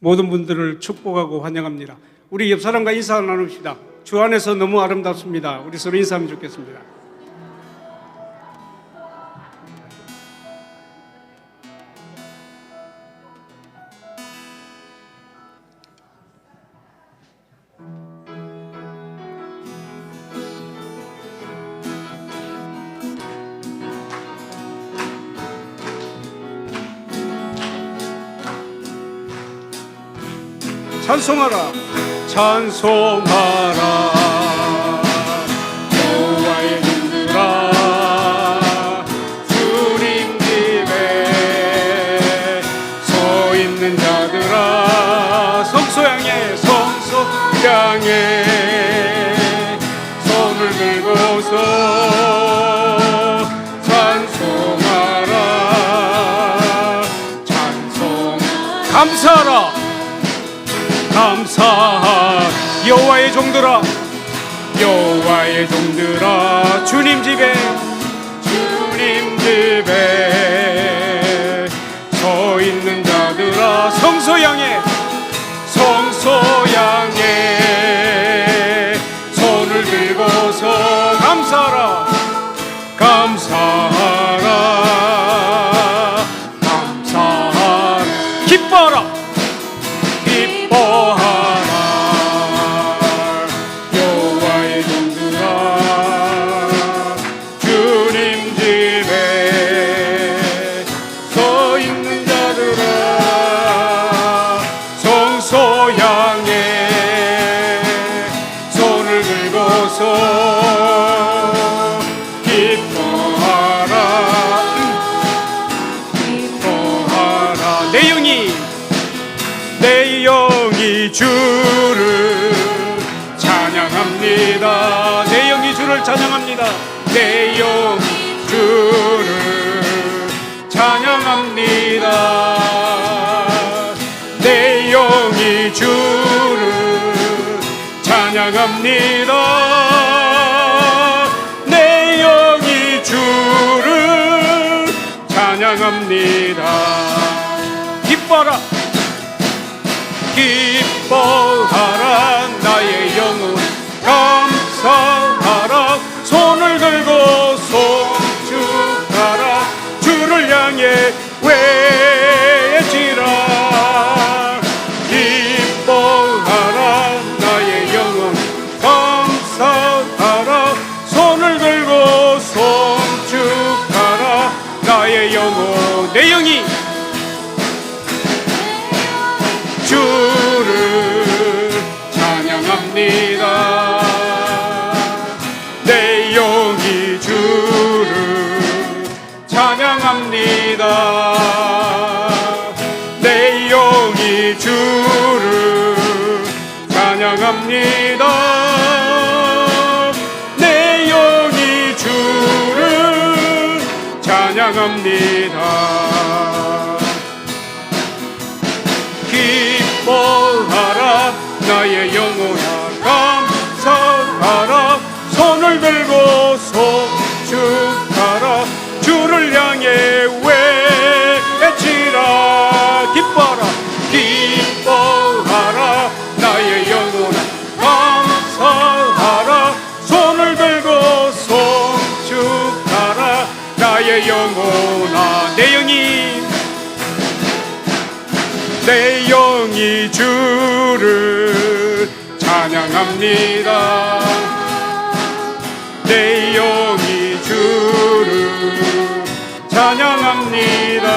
모든 분들을 축복하고 환영합니다. 우리 옆 사람과 인사 나눕시다. 주 안에서 너무 아름답습니다. 우리 서로 인사하면 좋겠습니다. 찬송하라, 찬송하라, 여호와의 종들아. 주님 집에 서 있는 자들아, 성소양에 성소양에 손을 들고서 찬송하라, 찬송. 감사하라, 감사. 여호와의 종들아, 여호와의 종들아. 주님 집에 서 있는 자들아, 성소양에 손을 들고서 감사하라, 감사하라, 감사하라. 기뻐하라, 기뻐하라, 여호와의 종들아. 주님 집에 서 있는 자들아, 성소양에 손을 들고서 기뻐하라, 기뻐하라. 내 영이 주를 찬양합니다. 내 영이 주를 찬양합니다. 내 영이 주를 찬양합니다. 내 영이 주를 찬양합니다. 내 영이 주를 찬양합니다. 기뻐라, 기뻐하라, 나의 영혼 감사하라. 손을 들고 송축하라, 주를 향해 외치라. 기뻐하라, 나의 영혼 감사하라. 손을 들고 송축하라, 나의 영혼. 내 영이 주를 찬양합니다. 내 영이 주를 찬양합니다. 내 영이 주를 찬양합니다. 내 영이 주를 찬양합니다. 기뻐하라, 나의 영혼아 감사하라. 손을 들고 송축하라, 주를 향해 외치라. 기뻐하라, 기뻐하라, 나의 영혼아 감사하라. 손을 들고 송축하라, 나의 영혼아. 내 영이 주를 찬양합니다. 내 영이 주를 찬양합니다.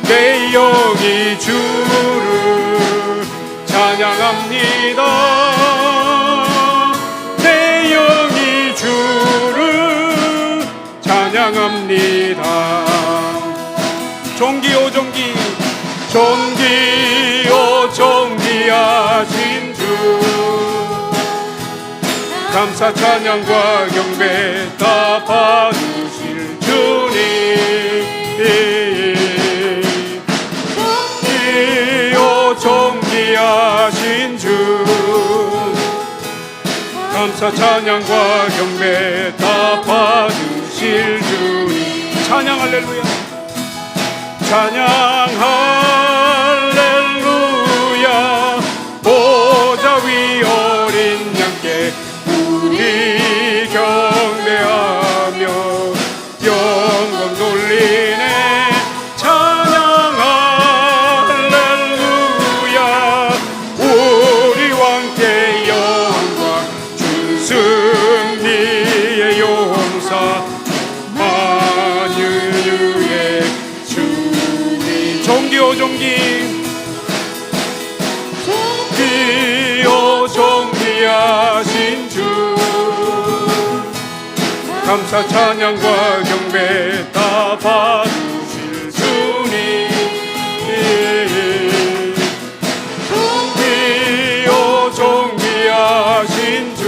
내 영이 주를 찬양합니다. 내 영이 주를 찬양합니다. 종기오 종기, 종기오 종기하신 주, 감사 찬양과 경배 다 받으실 주님. 종기오 종기하신 주, 감사 찬양과 경배 다 받으실 주님. 찬양 할렐루야, 찬양 할렐루야. 위 어린 양께 우리 경배하며 영광 돌리네 찬양 할렐루야 우리 왕께 영광 주 승리의 용사 만유의 주님 종기오 종기 종기오 종기하신 주 감사 찬양과 경배 다 받으실 주님 종기오 종기하신 주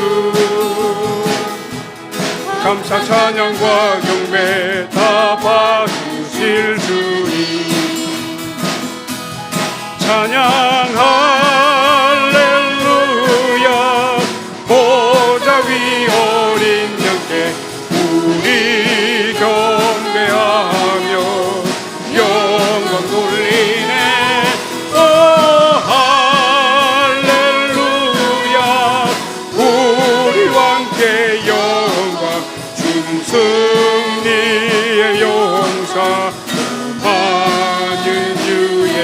감사 찬양과 경배 다 받으실 주님 찬양 할렐루야 보좌 위 어린 양께 우리 경배하며 영광 돌리네 오 할렐루야 우리 왕께 영광 주 승리의 용사 만유의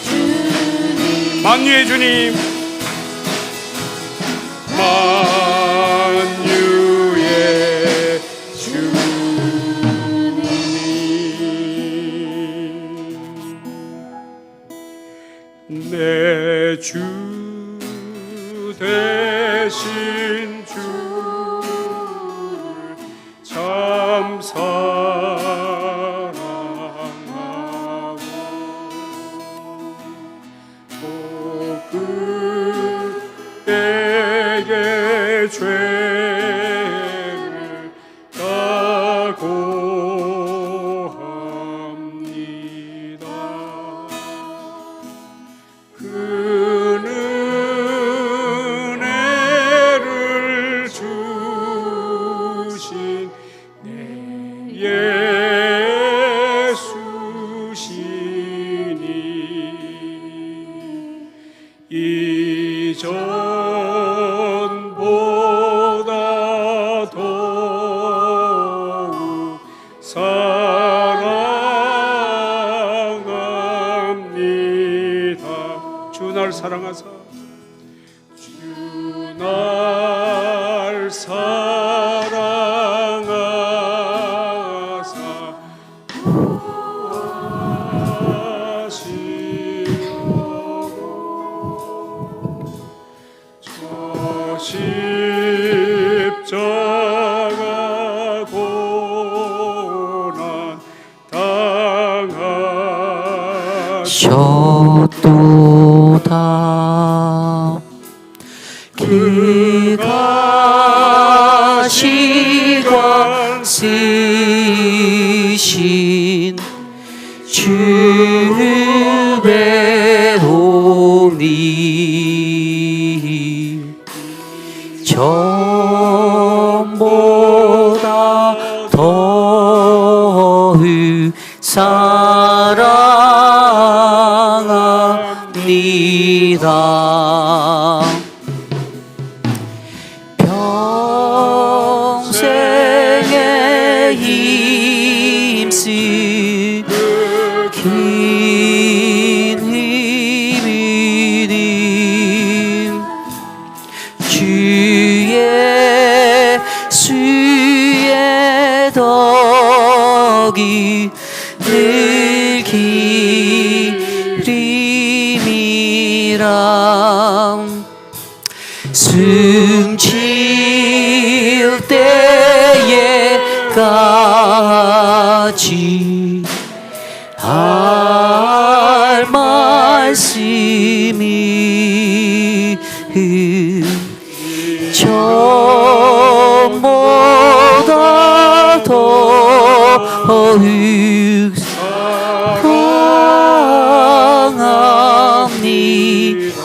주님 만유의 주님 만유의 주님 내 주 대신 주를 참 사랑하고 그에게 죄를 각오합니다. 그는 은혜를 주신 내 예수시니 이전보다 더욱 사랑합니다. 주 날 사랑하사 주 날 사랑하사 십자가 고난 당하셨도다 그가 시간 쓰신 주의 도니 전보다 더욱 사랑합니다. 평생에 힘쓸 긴 힘이님 주의 수의 덕이 늘 기림이라 숨쉴 때에까지 할 말씀이 전보다 더욱 사랑합니다.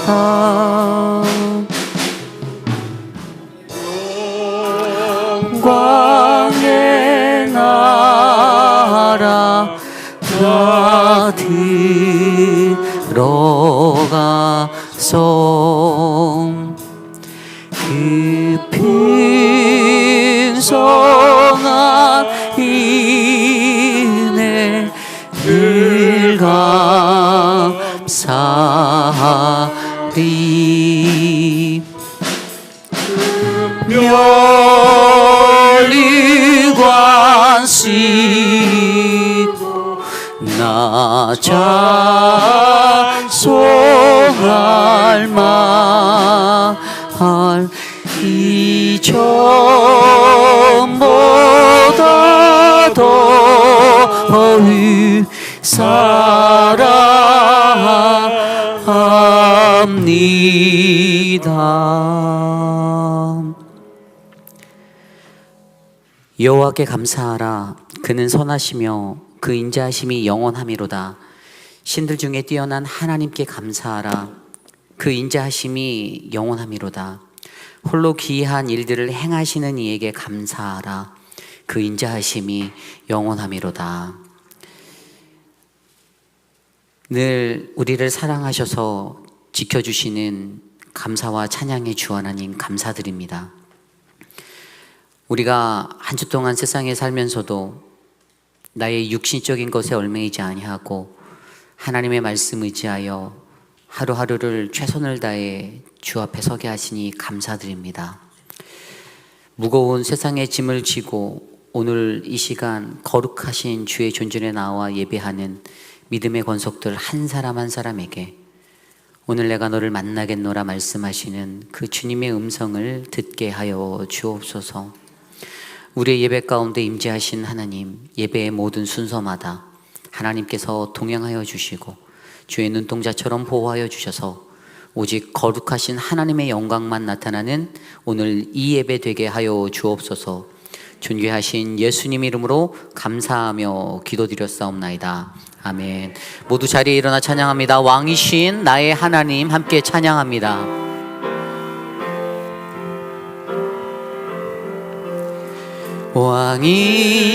영광의 나라 다 들어가서 빈성한 이내 늘 감사하리. 멸리관시고 나 찬송할 말 이 전보다 더 사랑합니다. 여호와께 감사하라. 그는 선하시며 그 인자하심이 영원함이로다. 신들 중에 뛰어난 하나님께 감사하라. 그 인자하심이 영원함이로다. 홀로 기이한 일들을 행하시는 이에게 감사하라. 그 인자하심이 영원함이로다. 늘 우리를 사랑하셔서 지켜주시는 감사와 찬양의 주 하나님 감사드립니다. 우리가 한 주 동안 세상에 살면서도 나의 육신적인 것에 얽매이지 아니하고 하나님의 말씀 의지하여 하루하루를 최선을 다해 주 앞에 서게 하시니 감사드립니다. 무거운 세상의 짐을 지고 오늘 이 시간 거룩하신 주의 존전에 나와 예배하는 믿음의 권속들 한 사람 한 사람에게 오늘 내가 너를 만나겠노라 말씀하시는 그 주님의 음성을 듣게 하여 주옵소서. 우리의 예배 가운데 임재하신 하나님, 예배의 모든 순서마다 하나님께서 동행하여 주시고 주의 눈동자처럼 보호하여 주셔서 오직 거룩하신 하나님의 영광만 나타나는 오늘 이 예배 되게 하여 주옵소서. 존귀하신 예수님 이름으로 감사하며 기도드렸사옵나이다. 아멘. 모두 자리에 일어나 찬양합니다. 왕이신 나의 하나님 함께 찬양합니다.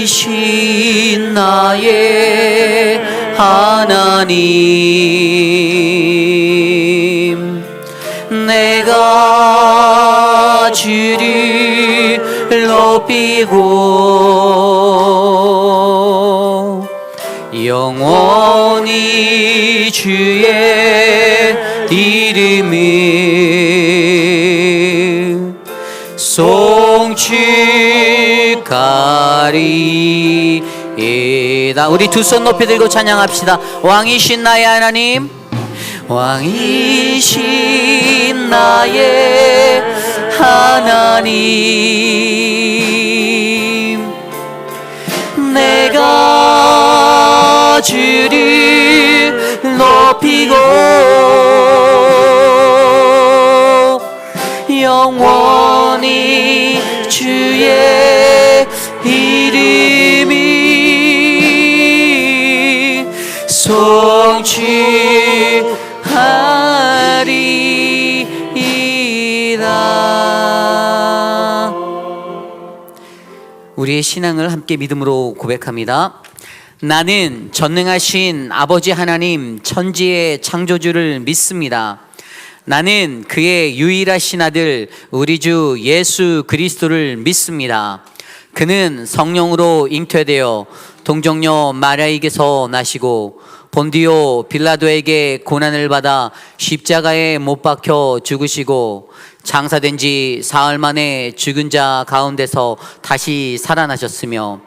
왕이신 나의 하나님, 내가 주를 높이고 영원히 주의 이름을 송축하리이다. 우리 두 손 높이 들고 찬양합시다. 왕이신 나의 하나님, 왕이신 나의 하나님, 내가 주를 높이고 영원히 주의 이름이 송축하리이다. 우리의 신앙을 함께 믿음으로 고백합니다. 나는 전능하신 아버지 하나님 천지의 창조주를 믿습니다. 나는 그의 유일하신 아들 우리 주 예수 그리스도를 믿습니다. 그는 성령으로 잉태되어 동정녀 마리아에게서 나시고 본디오 빌라도에게 고난을 받아 십자가에 못 박혀 죽으시고 장사된 지 사흘 만에 죽은 자 가운데서 다시 살아나셨으며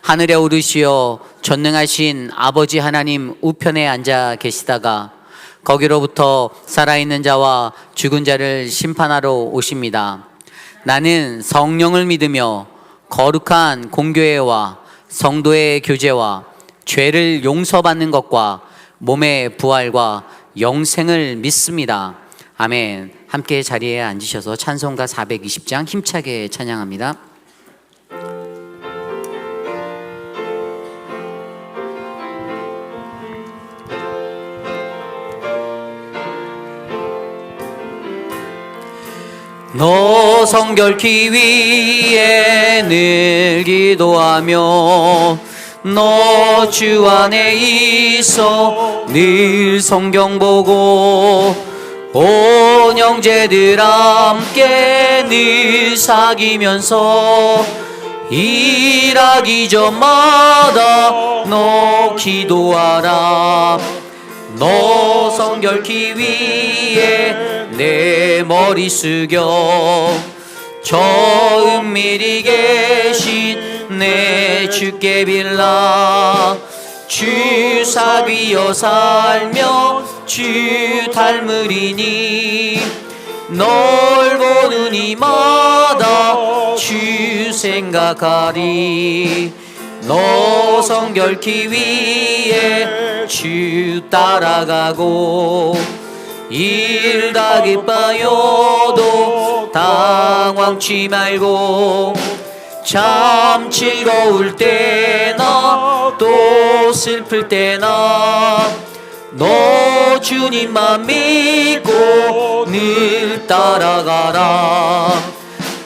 하늘에 오르시어 전능하신 아버지 하나님 우편에 앉아 계시다가 거기로부터 살아있는 자와 죽은 자를 심판하러 오십니다. 나는 성령을 믿으며 거룩한 공교회와 성도의 교제와 죄를 용서받는 것과 몸의 부활과 영생을 믿습니다. 아멘. 함께 자리에 앉으셔서 찬송가 420장 힘차게 찬양합니다. 너 성결케 위에 늘 기도하며 너 주 안에 있어 늘 성경 보고 온 형제들 함께 늘 사귀면서 일하기 전마다 너 기도하라. 너 성결케 위해 내 머리 숙여 저 은밀히 계신 내 주께 빌라. 주 사귀어 살며 주 닮으리니 널 보는 이마다 주 생각하리. 너 성결케 위해 주 따라가고 일다 기뻐요도 당황치 말고 참 즐거울 때나 또 슬플 때나 너 주님만 믿고 늘 따라가라.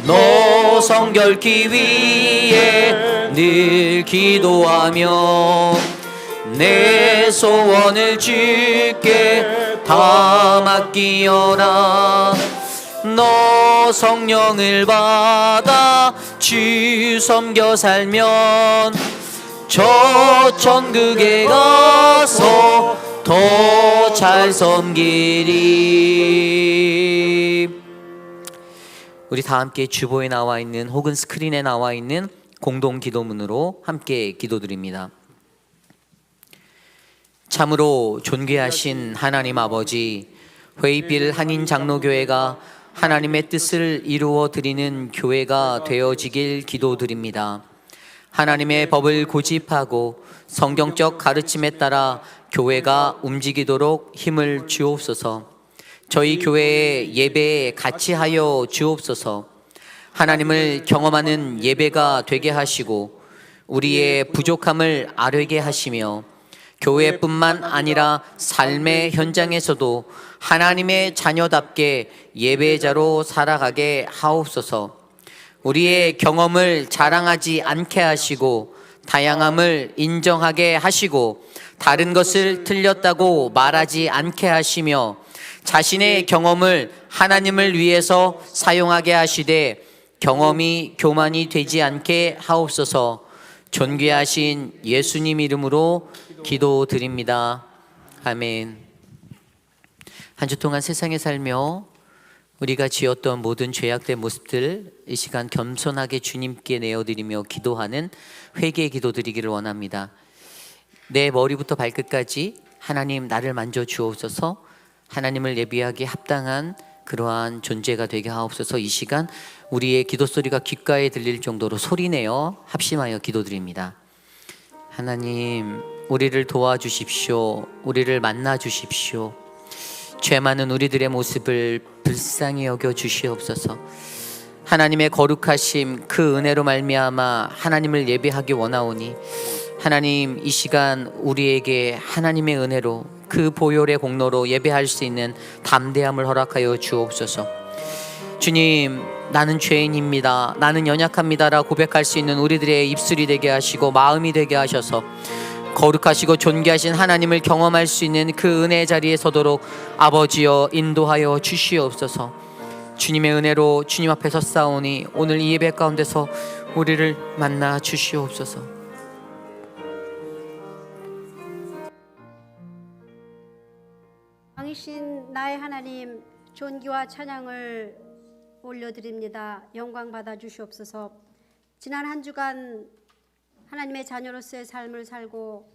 너 성결케 위해 늘 기도하며 내 소원을 주께 다 맡기어라. 너 성령을 받아 주 섬겨 살면 저 천국에 가서 더 잘 섬기리. 우리 다 함께 주보에 나와 있는 혹은 스크린에 나와 있는 공동 기도문으로 함께 기도드립니다. 참으로 존귀하신 하나님 아버지, 회의빌 한인 장로교회가 하나님의 뜻을 이루어 드리는 교회가 되어지길 기도드립니다. 하나님의 법을 고집하고 성경적 가르침에 따라 교회가 움직이도록 힘을 주옵소서. 저희 교회의 예배에 같이 하여 주옵소서. 하나님을 경험하는 예배가 되게 하시고 우리의 부족함을 아뢰게 하시며 교회뿐만 아니라 삶의 현장에서도 하나님의 자녀답게 예배자로 살아가게 하옵소서. 우리의 경험을 자랑하지 않게 하시고 다양함을 인정하게 하시고 다른 것을 틀렸다고 말하지 않게 하시며 자신의 경험을 하나님을 위해서 사용하게 하시되 경험이 교만이 되지 않게 하옵소서. 존귀하신 예수님 이름으로 기도드립니다. 아멘. 한 주 동안 세상에 살며 우리가 지었던 모든 죄악된 모습들 이 시간 겸손하게 주님께 내어드리며 기도하는 회개의 기도드리기를 원합니다. 내 머리부터 발끝까지 하나님 나를 만져 주옵소서. 하나님을 예비하기에 합당한 그러한 존재가 되게 하옵소서. 이 시간 우리의 기도 소리가 귓가에 들릴 정도로 소리내어 합심하여 기도드립니다. 하나님, 우리를 도와주십시오. 우리를 만나 주십시오. 죄 많은 우리들의 모습을 불쌍히 여겨 주시옵소서. 하나님의 거룩하심 그 은혜로 말미암아 하나님을 예배하기 원하오니 하나님, 이 시간 우리에게 하나님의 은혜로 그 보혈의 공로로 예배할 수 있는 담대함을 허락하여 주옵소서. 주님, 나는 죄인입니다, 나는 연약합니다라 고백할 수 있는 우리들의 입술이 되게 하시고 마음이 되게 하셔서 거룩하시고 존귀하신 하나님을 경험할 수 있는 그 은혜의 자리에 서도록 아버지여 인도하여 주시옵소서. 주님의 은혜로 주님 앞에 섰사오니 오늘 이 예배 가운데서 우리를 만나 주시옵소서. 왕이신 나의 하나님, 존귀와 찬양을 올려드립니다. 영광 받아 주시옵소서. 지난 한 주간 하나님의 자녀로서의 삶을 살고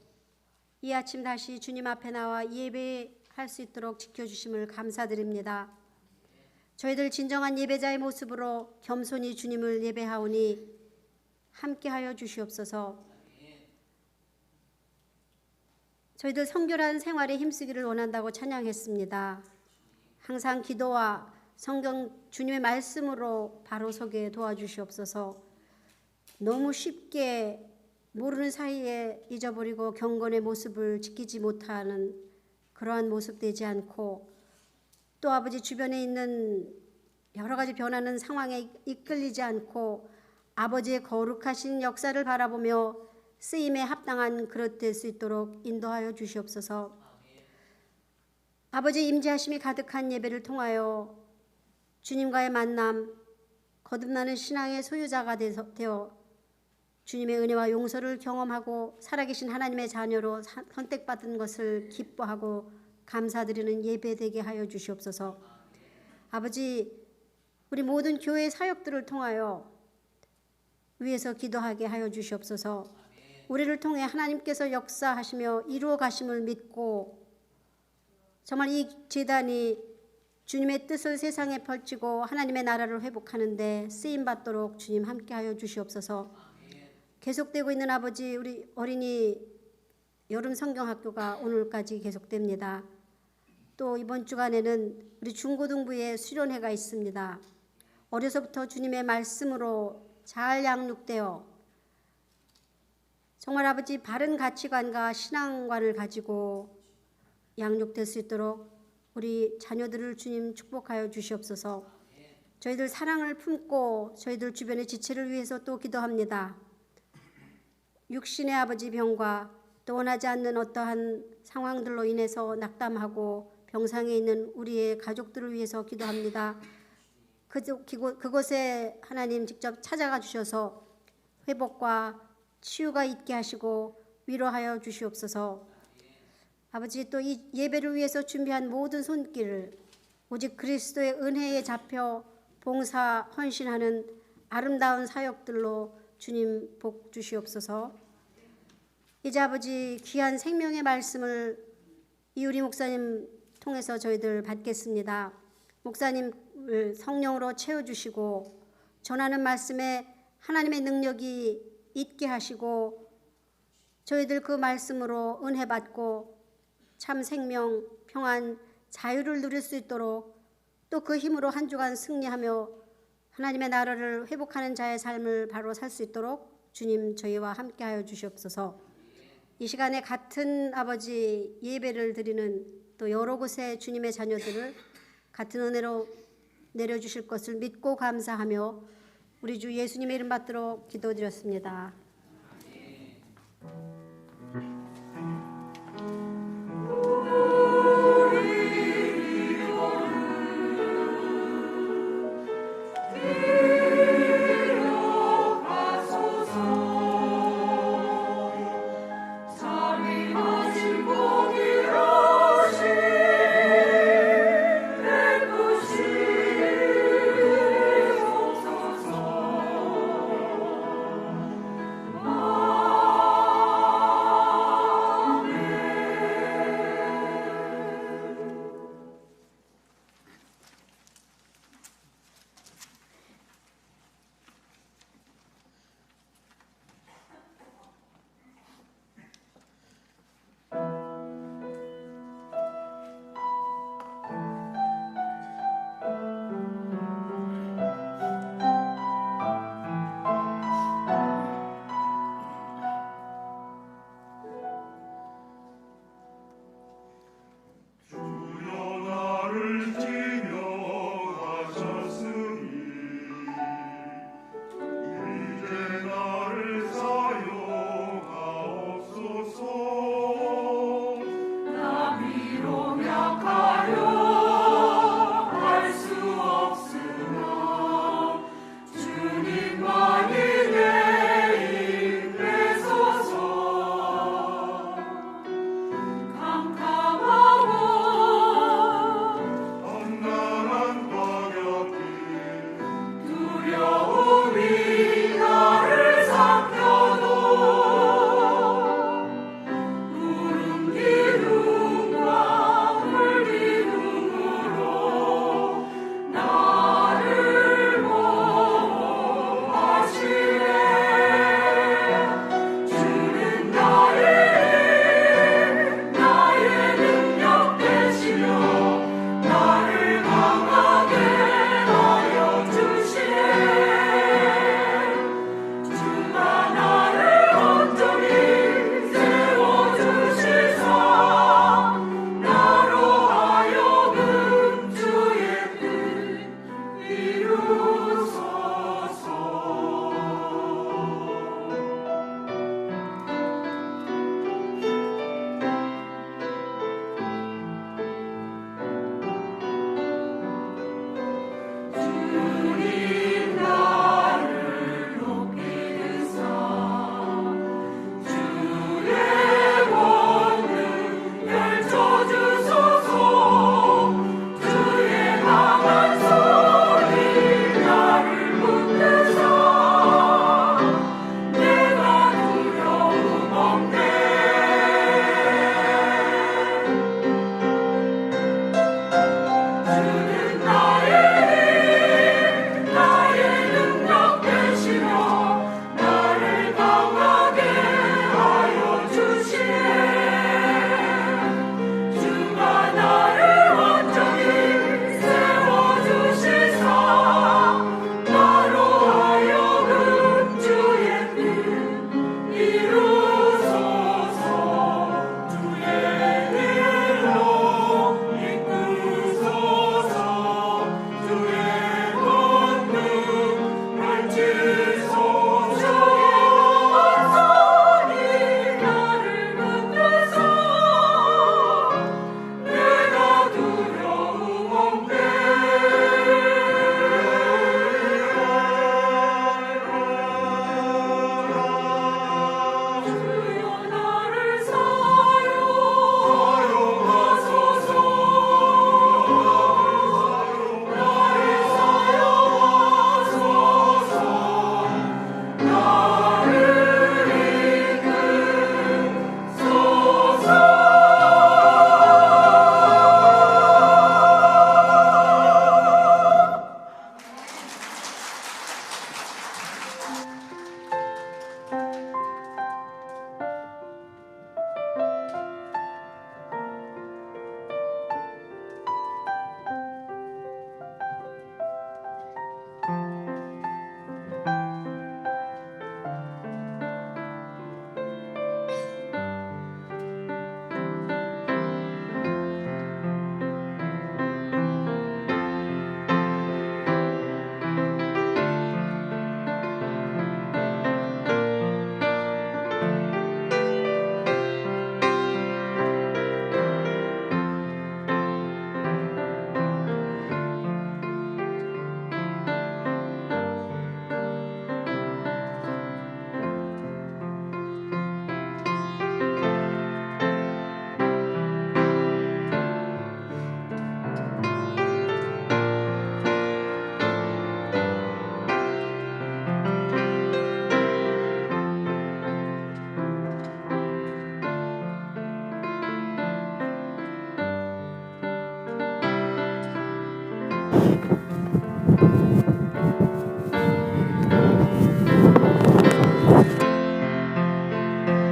이 아침 다시 주님 앞에 나와 예배할 수 있도록 지켜주심을 감사드립니다. 저희들 진정한 예배자의 모습으로 겸손히 주님을 예배하오니 함께하여 주시옵소서. 저희들 성결한 생활에 힘쓰기를 원한다고 찬양했습니다. 항상 기도와 성경 주님의 말씀으로 바로 서게 도와주시옵소서. 너무 쉽게 모르는 사이에 잊어버리고 경건의 모습을 지키지 못하는 그러한 모습 되지 않고 또 아버지 주변에 있는 여러 가지 변하는 상황에 이끌리지 않고 아버지의 거룩하신 역사를 바라보며 쓰임에 합당한 그릇 될 수 있도록 인도하여 주시옵소서. 아버지 임재하심이 가득한 예배를 통하여 주님과의 만남, 거듭나는 신앙의 소유자가 되어 주님의 은혜와 용서를 경험하고 살아계신 하나님의 자녀로 선택받은 것을 기뻐하고 감사드리는 예배되게 하여 주시옵소서. 아버지, 우리 모든 교회 사역들을 통하여 위에서 기도하게 하여 주시옵소서. 우리를 통해 하나님께서 역사하시며 이루어 가심을 믿고 정말 이 제단이 주님의 뜻을 세상에 펼치고 하나님의 나라를 회복하는데 쓰임받도록 주님 함께하여 주시옵소서. 계속되고 있는 아버지, 우리 어린이 여름 성경학교가 오늘까지 계속됩니다. 또 이번 주간에는 우리 중고등부에 수련회가 있습니다. 어려서부터 주님의 말씀으로 잘 양육되어 정말 아버지 바른 가치관과 신앙관을 가지고 양육될 수 있도록 우리 자녀들을 주님 축복하여 주시옵소서. 저희들 사랑을 품고 저희들 주변의 지체를 위해서 또 기도합니다. 육신의 아버지 병과 또 원하지 않는 어떠한 상황들로 인해서 낙담하고 병상에 있는 우리의 가족들을 위해서 기도합니다. 그곳에 하나님 직접 찾아가 주셔서 회복과 치유가 있게 하시고 위로하여 주시옵소서. 아버지, 또 이 예배를 위해서 준비한 모든 손길을 오직 그리스도의 은혜에 잡혀 봉사 헌신하는 아름다운 사역들로 주님 복 주시옵소서. 이제 아버지 귀한 생명의 말씀을 이우리 목사님 통해서 저희들 받겠습니다. 목사님을 성령으로 채워주시고 전하는 말씀에 하나님의 능력이 있게 하시고 저희들 그 말씀으로 은혜 받고 참 생명, 평안, 자유를 누릴 수 있도록 또 그 힘으로 한 주간 승리하며 하나님의 나라를 회복하는 자의 삶을 바로 살 수 있도록 주님 저희와 함께하여 주시옵소서. 이 시간에 같은 아버지 예배를 드리는 또 여러 곳의 주님의 자녀들을 같은 은혜로 내려주실 것을 믿고 감사하며 우리 주 예수님의 이름 받도록 기도드렸습니다.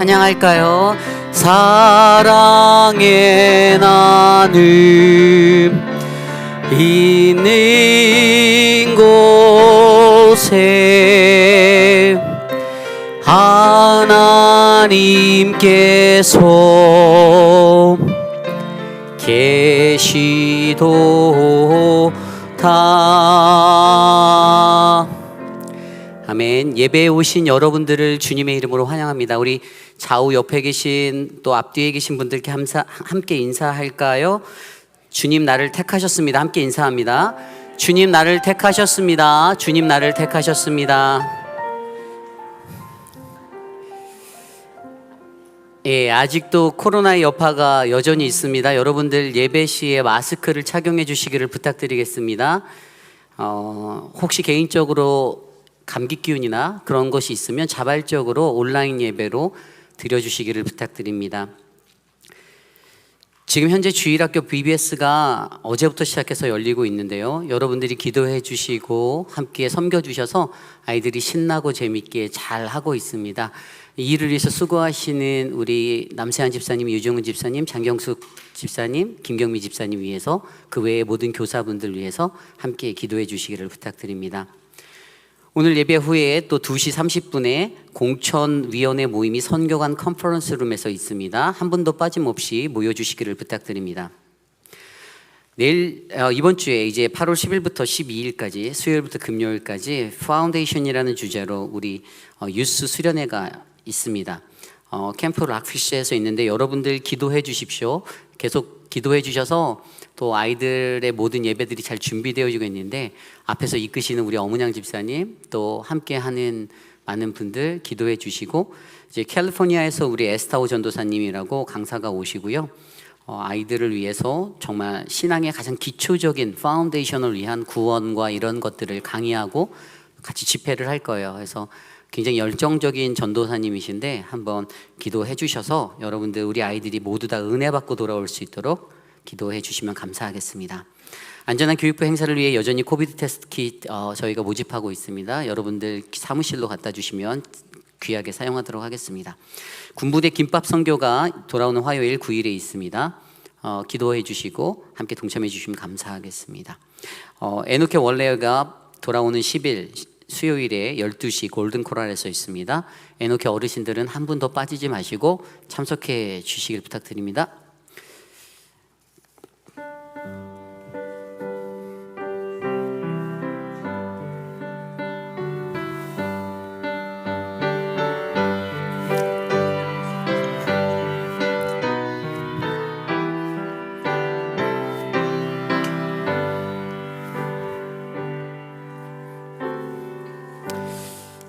찬양할까요? 사랑의 나눔 있는 곳에 하나님께서 계시도다. 아멘. 예배에 오신 여러분들을 주님의 이름으로 환영합니다. 우리 좌우 옆에 계신 또 앞뒤에 계신 분들께 함께 인사할까요? 주님 나를 택하셨습니다. 함께 인사합니다. 주님 나를 택하셨습니다. 주님 나를 택하셨습니다. 예, 아직도 코로나의 여파가 여전히 있습니다. 여러분들 예배 시에 마스크를 착용해 주시기를 부탁드리겠습니다. 혹시 개인적으로 감기 기운이나 그런 것이 있으면 자발적으로 온라인 예배로 드려주시기를 부탁드립니다. 지금 현재 주일학교 VBS가 어제부터 시작해서 열리고 있는데요. 여러분들이 기도해 주시고 함께 섬겨 주셔서 아이들이 신나고 재밌게 잘 하고 있습니다. 이 일을 위해서 수고하시는 우리 남세한 집사님, 유정은 집사님, 장경숙 집사님, 김경미 집사님 위해서 그 외의 모든 교사분들 위해서 함께 기도해 주시기를 부탁드립니다. 오늘 예배 후에 또 2시 30분에 공천위원회 모임이 선교관 컨퍼런스룸에서 있습니다. 한 분도 빠짐없이 모여주시기를 부탁드립니다. 내일 이번 주에 이제 8월 10일부터 12일까지 수요일부터 금요일까지 파운데이션이라는 주제로 우리 유스 수련회가 있습니다. 캠프 락피쉬에서 있는데 여러분들 기도해 주십시오. 계속 기도해 주셔서 또 아이들의 모든 예배들이 잘 준비되어지고 있는데 앞에서 이끄시는 우리 어문양 집사님 또 함께하는 많은 분들 기도해 주시고 이제 캘리포니아에서 우리 에스타오 전도사님이라고 강사가 오시고요. 아이들을 위해서 정말 신앙의 가장 기초적인 파운데이션을 위한 구원과 이런 것들을 강의하고 같이 집회를 할 거예요. 그래서 굉장히 열정적인 전도사님이신데 한번 기도해 주셔서 여러분들 우리 아이들이 모두 다 은혜 받고 돌아올 수 있도록 기도해 주시면 감사하겠습니다. 안전한 교육부 행사를 위해 여전히 코비드 테스트 킷 저희가 모집하고 있습니다. 여러분들 사무실로 갖다 주시면 귀하게 사용하도록 하겠습니다. 군부대 김밥 선교가 돌아오는 화요일 9일에 있습니다. 기도해 주시고 함께 동참해 주시면 감사하겠습니다. 에노케 원래가 돌아오는 10일 수요일에 12시 골든 코랄에서 있습니다. 에노케 어르신들은 한 분도 빠지지 마시고 참석해 주시길 부탁드립니다.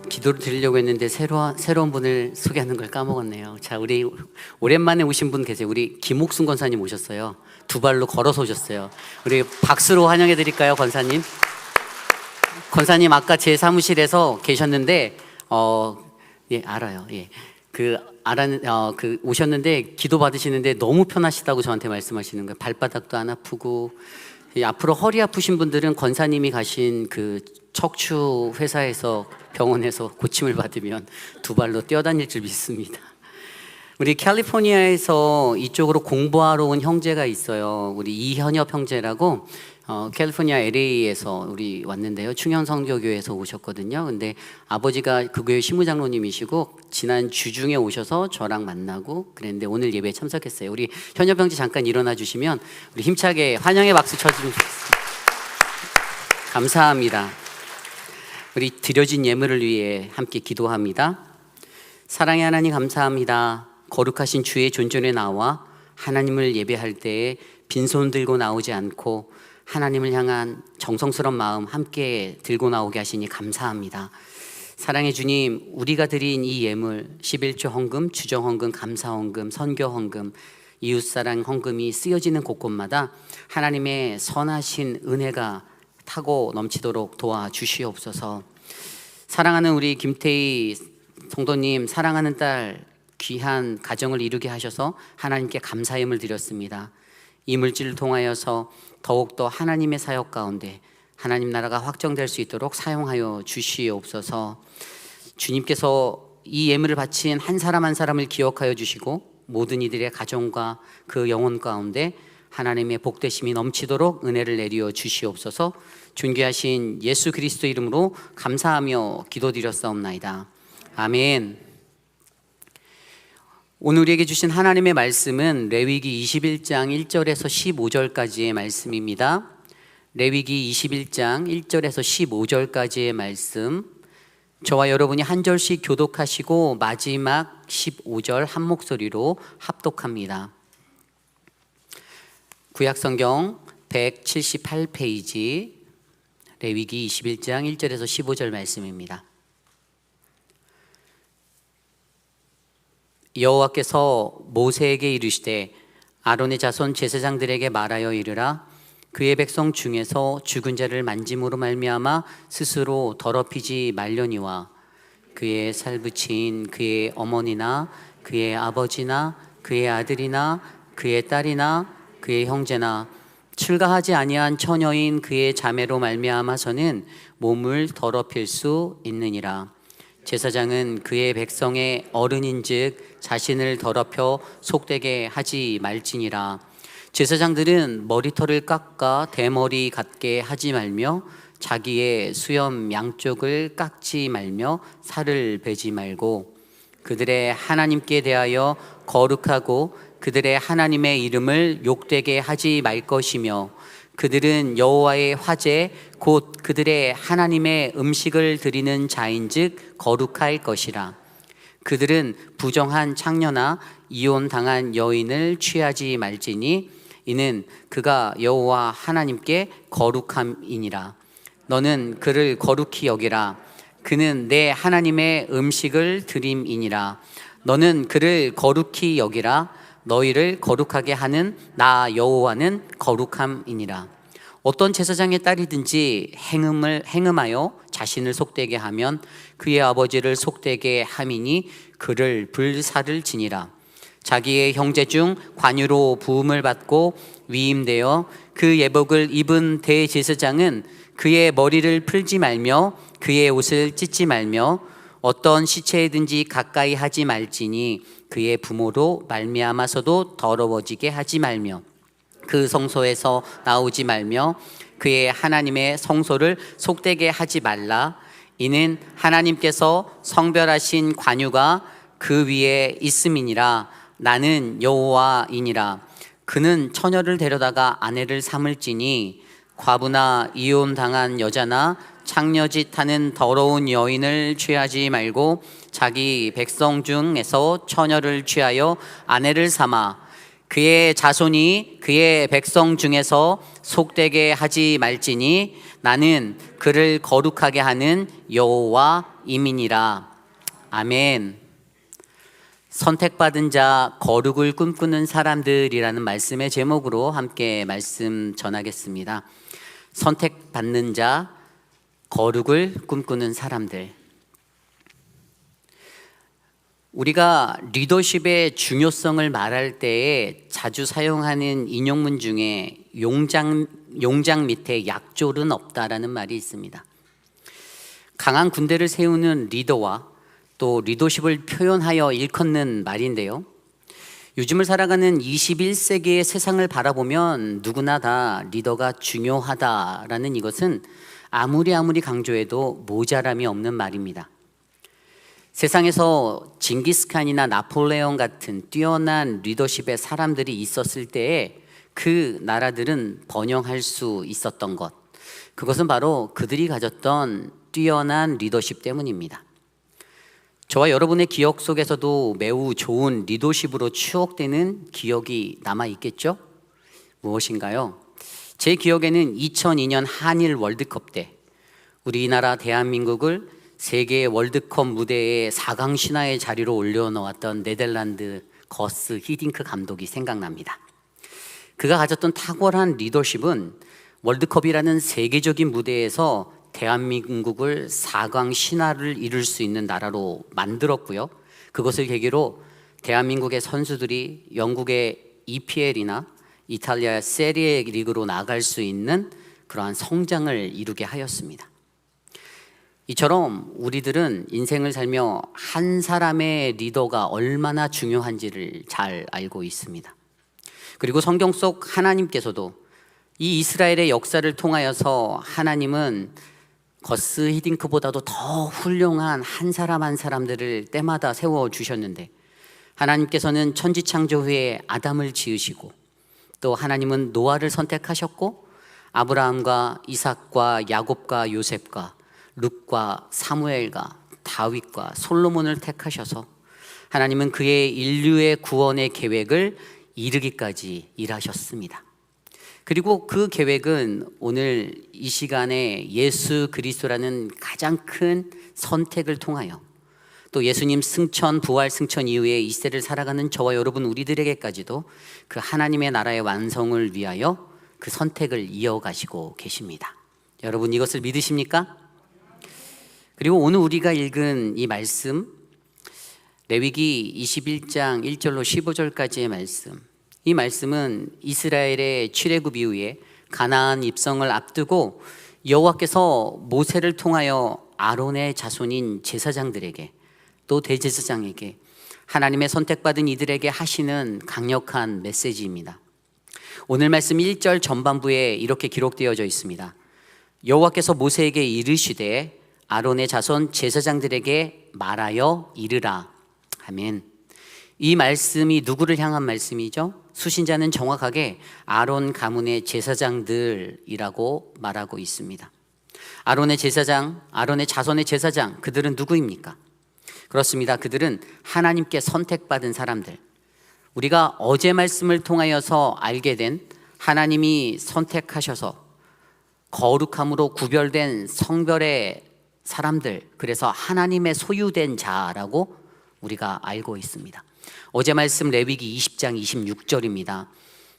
기도를 드리려고 했는데 새로운 분을 소개하는 걸 까먹었네요. 자, 우리 오랜만에 오신 분 계세요. 우리 김옥순 권사님 오셨어요. 두 발로 걸어서 오셨어요. 우리 박수로 환영해 드릴까요, 권사님? 권사님 아까 제 사무실에서 계셨는데 예, 알아요. 예. 오셨는데 기도 받으시는데 너무 편하시다고 저한테 말씀하시는 거예요. 발바닥도 안 아프고. 앞으로 허리 아프신 분들은 권사님이 가신 그 척추 회사에서 병원에서 고침을 받으면 두 발로 뛰어다닐 줄 믿습니다. 우리 캘리포니아에서 이쪽으로 공부하러 온 형제가 있어요. 우리 이현엽 형제라고 캘리포니아 LA에서 우리 왔는데요. 충현성교교에서 오셨거든요. 근데 아버지가 그 교회 시무장로님이시고 지난 주중에 오셔서 저랑 만나고 그랬는데 오늘 예배에 참석했어요. 우리 현엽 형제 잠깐 일어나 주시면 우리 힘차게 환영의 박수 쳐주시면 좋겠습니다. 감사합니다. 우리 드려진 예물을 위해 함께 기도합니다. 사랑의 하나님 감사합니다. 거룩하신 주의 존전에 나와 하나님을 예배할 때에 빈손 들고 나오지 않고 하나님을 향한 정성스러운 마음 함께 들고 나오게 하시니 감사합니다. 사랑의 주님, 우리가 드린 이 예물 11조 헌금, 주정 헌금, 감사 헌금, 선교 헌금, 이웃사랑 헌금이 쓰여지는 곳곳마다 하나님의 선하신 은혜가 타고 넘치도록 도와주시옵소서. 사랑하는 우리 김태희 성도님, 사랑하는 딸 귀한 가정을 이루게 하셔서 하나님께 감사의 예물 드렸습니다. 이 물질을 통하여서 더욱더 하나님의 사역 가운데 하나님 나라가 확정될 수 있도록 사용하여 주시옵소서. 주님께서 이 예물을 바친 한 사람 한 사람을 기억하여 주시고 모든 이들의 가정과 그 영혼 가운데 하나님의 복되심이 넘치도록 은혜를 내려 주시옵소서. 존귀하신 예수 그리스도 이름으로 감사하며 기도드렸사옵나이다. 아멘. 오늘 우리에게 주신 하나님의 말씀은 레위기 21장 1절에서 15절까지의 말씀입니다. 레위기 21장 1절에서 15절까지의 말씀, 저와 여러분이 한 절씩 교독하시고 마지막 15절 한 목소리로 합독합니다. 구약성경 178페이지 레위기 21장 1절에서 15절 말씀입니다. 여호와께서 모세에게 이르시되 아론의 자손 제사장들에게 말하여 이르라. 그의 백성 중에서 죽은 자를 만짐으로 말미암아 스스로 더럽히지 말려니와 그의 살붙인 그의 어머니나 그의 아버지나 그의 아들이나 그의 딸이나 그의 형제나 출가하지 아니한 처녀인 그의 자매로 말미암아서는 몸을 더럽힐 수 있느니라. 제사장은 그의 백성의 어른인즉 자신을 더럽혀 속되게 하지 말지니라. 제사장들은 머리털을 깎아 대머리 같게 하지 말며 자기의 수염 양쪽을 깎지 말며 살을 베지 말고 그들의 하나님께 대하여 거룩하고 그들의 하나님의 이름을 욕되게 하지 말 것이며 그들은 여호와의 화제 곧 그들의 하나님의 음식을 드리는 자인즉 거룩할 것이라. 그들은 부정한 창녀나 이혼당한 여인을 취하지 말지니 이는 그가 여호와 하나님께 거룩함이니라. 너는 그를 거룩히 여기라. 그는 내 하나님의 음식을 드림이니라. 너는 그를 거룩히 여기라. 너희를 거룩하게 하는 나 여호와는 거룩함이니라. 어떤 제사장의 딸이든지 행음하여 자신을 속되게 하면 그의 아버지를 속되게 함이니 그를 불사를 지니라. 자기의 형제 중 관유로 부음을 받고 위임되어 그 예복을 입은 대제사장은 그의 머리를 풀지 말며 그의 옷을 찢지 말며 어떤 시체이든지 가까이 하지 말지니 그의 부모로 말미암아서도 더러워지게 하지 말며 그 성소에서 나오지 말며 그의 하나님의 성소를 속되게 하지 말라. 이는 하나님께서 성별하신 관유가 그 위에 있음이니라. 나는 여호와이니라. 그는 처녀를 데려다가 아내를 삼을지니 과부나 이혼당한 여자나 창녀짓 하는 더러운 여인을 취하지 말고 자기 백성 중에서 처녀를 취하여 아내를 삼아 그의 자손이 그의 백성 중에서 속되게 하지 말지니 나는 그를 거룩하게 하는 여호와임이니라. 아멘. 선택받은 자 거룩을 꿈꾸는 사람들이라는 말씀의 제목으로 함께 말씀 전하겠습니다. 선택받는 자 거룩을 꿈꾸는 사람들. 우리가 리더십의 중요성을 말할 때에 자주 사용하는 인용문 중에 용장 밑에 약졸은 없다라는 말이 있습니다. 강한 군대를 세우는 리더와 또 리더십을 표현하여 일컫는 말인데요. 요즘을 살아가는 21세기의 세상을 바라보면 누구나 다 리더가 중요하다라는 이것은 아무리 강조해도 모자람이 없는 말입니다. 세상에서 징기스칸이나 나폴레옹 같은 뛰어난 리더십의 사람들이 있었을 때에 그 나라들은 번영할 수 있었던 것, 그것은 바로 그들이 가졌던 뛰어난 리더십 때문입니다. 저와 여러분의 기억 속에서도 매우 좋은 리더십으로 추억되는 기억이 남아있겠죠? 무엇인가요? 제 기억에는 2002년 한일 월드컵 때 우리나라 대한민국을 세계 월드컵 무대에 4강 신화의 자리로 올려놓았던 네덜란드 거스 히딩크 감독이 생각납니다. 그가 가졌던 탁월한 리더십은 월드컵이라는 세계적인 무대에서 대한민국을 4강 신화를 이룰 수 있는 나라로 만들었고요. 그것을 계기로 대한민국의 선수들이 영국의 EPL이나 이탈리아 세리에 리그로 나갈 수 있는 그러한 성장을 이루게 하였습니다. 이처럼 우리들은 인생을 살며 한 사람의 리더가 얼마나 중요한지를 잘 알고 있습니다. 그리고 성경 속 하나님께서도 이 이스라엘의 역사를 통하여서 하나님은 거스 히딩크보다도 더 훌륭한 한 사람 한 사람들을 때마다 세워주셨는데, 하나님께서는 천지창조 후에 아담을 지으시고, 또 하나님은 노아를 선택하셨고, 아브라함과 이삭과 야곱과 요셉과 룻과 사무엘과 다윗과 솔로몬을 택하셔서 하나님은 그의 인류의 구원의 계획을 이루기까지 일하셨습니다. 그리고 그 계획은 오늘 이 시간에 예수 그리스도라는 가장 큰 선택을 통하여, 또 예수님 승천, 부활 승천 이후에 이 시대를 살아가는 저와 여러분 우리들에게까지도 그 하나님의 나라의 완성을 위하여 그 선택을 이어가시고 계십니다. 여러분 이것을 믿으십니까? 그리고 오늘 우리가 읽은 이 말씀, 레위기 21장 1절로 15절까지의 말씀, 이 말씀은 이스라엘의 출애굽 이후에 가나안 입성을 앞두고 여호와께서 모세를 통하여 아론의 자손인 제사장들에게, 또 대제사장에게, 하나님의 선택받은 이들에게 하시는 강력한 메시지입니다. 오늘 말씀 1절 전반부에 이렇게 기록되어져 있습니다. 여호와께서 모세에게 이르시되 아론의 자손 제사장들에게 말하여 이르라. 아멘. 이 말씀이 누구를 향한 말씀이죠? 수신자는 정확하게 아론 가문의 제사장들이라고 말하고 있습니다. 아론의 제사장, 아론의 자손의 제사장, 그들은 누구입니까? 그렇습니다. 그들은 하나님께 선택받은 사람들. 우리가 어제 말씀을 통하여서 알게 된 하나님이 선택하셔서 거룩함으로 구별된 성별의 사람들, 그래서 하나님의 소유된 자라고 우리가 알고 있습니다. 어제 말씀 레위기 20장 26절입니다.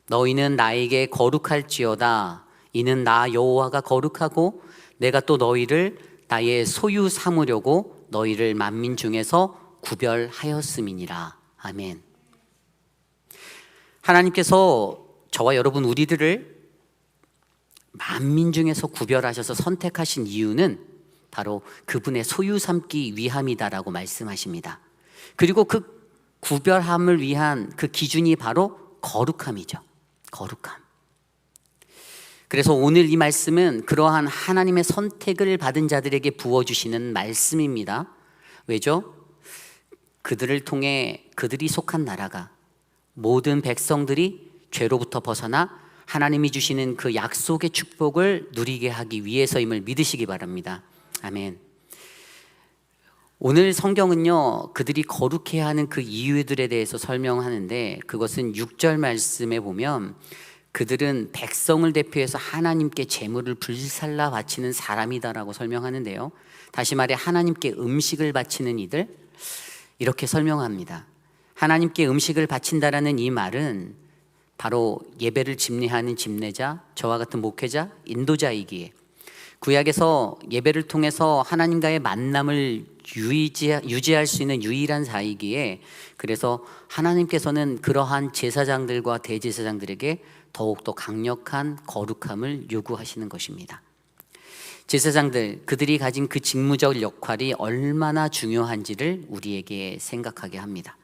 너희는 나에게 거룩할지어다. 이는 나 여호와가 거룩하고 내가 또 너희를 나의 소유 삼으려고 너희를 만민 중에서 구별하였음이니라. 아멘. 하나님께서 저와 여러분 우리들을 만민 중에서 구별하셔서 선택하신 이유는 바로 그분의 소유 삼기 위함이다라고 말씀하십니다. 그리고 그 구별함을 위한 그 기준이 바로 거룩함이죠. 거룩함. 그래서 오늘 이 말씀은 그러한 하나님의 선택을 받은 자들에게 부어주시는 말씀입니다. 왜죠? 그들을 통해 그들이 속한 나라가, 모든 백성들이 죄로부터 벗어나 하나님이 주시는 그 약속의 축복을 누리게 하기 위해서임을 믿으시기 바랍니다. 아멘. 오늘 성경은요, 그들이 거룩해야 하는 그 이유들에 대해서 설명하는데, 그것은 6절 말씀에 보면 그들은 백성을 대표해서 하나님께 제물을 불살라 바치는 사람이다라고 설명하는데요, 다시 말해 하나님께 음식을 바치는 이들, 이렇게 설명합니다. 하나님께 음식을 바친다라는 이 말은 바로 예배를 집례하는 집례자, 저와 같은 목회자, 인도자이기에, 구약에서 예배를 통해서 하나님과의 만남을 유지할 수 있는 유일한 자이기에, 그래서 하나님께서는 그러한 제사장들과 대제사장들에게 더욱더 강력한 거룩함을 요구하시는 것입니다. 제사장들, 그들이 가진 그 직무적 역할이 얼마나 중요한지를 우리에게 생각하게 합니다.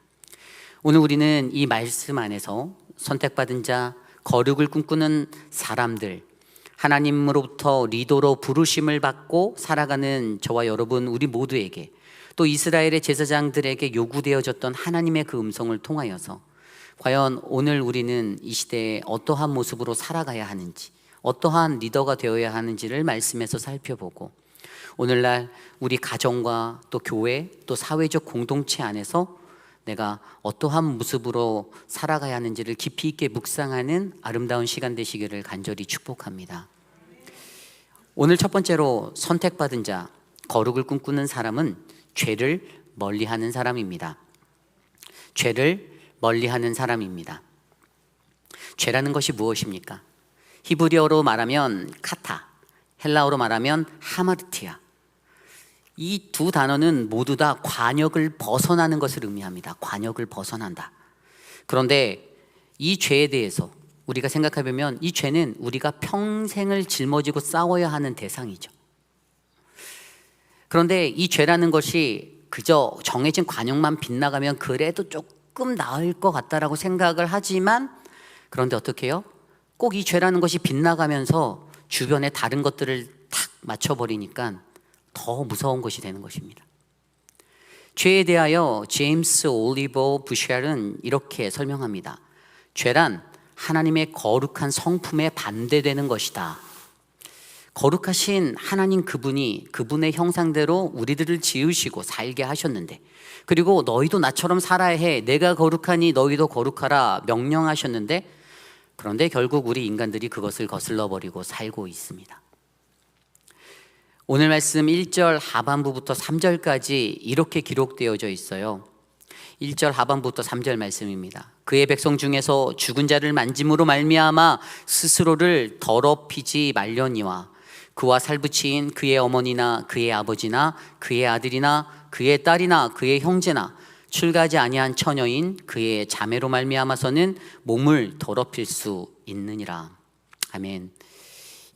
오늘 우리는 이 말씀 안에서 선택받은 자, 거룩을 꿈꾸는 사람들, 하나님으로부터 리더로 부르심을 받고 살아가는 저와 여러분 우리 모두에게, 또 이스라엘의 제사장들에게 요구되어졌던 하나님의 그 음성을 통하여서 과연 오늘 우리는 이 시대에 어떠한 모습으로 살아가야 하는지, 어떠한 리더가 되어야 하는지를 말씀에서 살펴보고, 오늘날 우리 가정과 또 교회, 또 사회적 공동체 안에서 내가 어떠한 모습으로 살아가야 하는지를 깊이 있게 묵상하는 아름다운 시간 되시기를 간절히 축복합니다. 오늘 첫 번째로 선택받은 자, 거룩을 꿈꾸는 사람은 죄를 멀리하는 사람입니다. 죄를 멀리하는 사람입니다. 죄라는 것이 무엇입니까? 히브리어로 말하면 카타, 헬라어로 말하면 하마르티아. 이 두 단어는 모두 다 관역을 벗어나는 것을 의미합니다. 관역을 벗어난다. 그런데 이 죄에 대해서 우리가 생각해보면 이 죄는 우리가 평생을 짊어지고 싸워야 하는 대상이죠. 그런데 이 죄라는 것이 그저 정해진 관용만 빗나가면 그래도 조금 나을 것 같다라고 생각을 하지만, 그런데 어떻게 해요? 꼭 이 죄라는 것이 빗나가면서 주변에 다른 것들을 탁 맞춰버리니까 더 무서운 것이 되는 것입니다. 죄에 대하여 제임스 올리버 부쉘은 이렇게 설명합니다. 죄란 하나님의 거룩한 성품에 반대되는 것이다. 거룩하신 하나님 그분이 그분의 형상대로 우리들을 지으시고 살게 하셨는데, 그리고 너희도 나처럼 살아야 해, 내가 거룩하니 너희도 거룩하라 명령하셨는데, 그런데 결국 우리 인간들이 그것을 거슬러 버리고 살고 있습니다. 오늘 말씀 1절 하반부부터 3절까지 이렇게 기록되어져 있어요. 1절 하반부부터 3절 말씀입니다. 그의 백성 중에서 죽은 자를 만짐으로 말미암아 스스로를 더럽히지 말려니와 그와 살붙인 그의 어머니나 그의 아버지나 그의 아들이나 그의 딸이나 그의 형제나 출가하지 아니한 처녀인 그의 자매로 말미암아서는 몸을 더럽힐 수 있느니라. 아멘.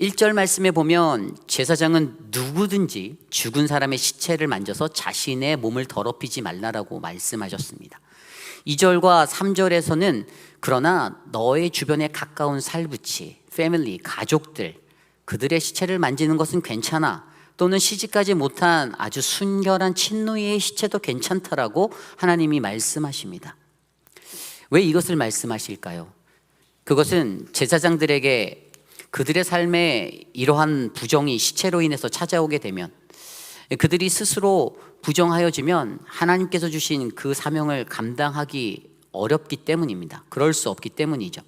1절 말씀에 보면 제사장은 누구든지 죽은 사람의 시체를 만져서 자신의 몸을 더럽히지 말라라고 말씀하셨습니다. 2절과 3절에서는 그러나 너의 주변에 가까운 살붙이, 패밀리, 가족들, 그들의 시체를 만지는 것은 괜찮아, 또는 시집가지 못한 아주 순결한 친누이의 시체도 괜찮다라고 하나님이 말씀하십니다. 왜 이것을 말씀하실까요? 그것은 제사장들에게 그들의 삶에 이러한 부정이 시체로 인해서 찾아오게 되면, 그들이 스스로 부정하여지면 하나님께서 주신 그 사명을 감당하기 어렵기 때문입니다. 그럴 수 없기 때문이죠.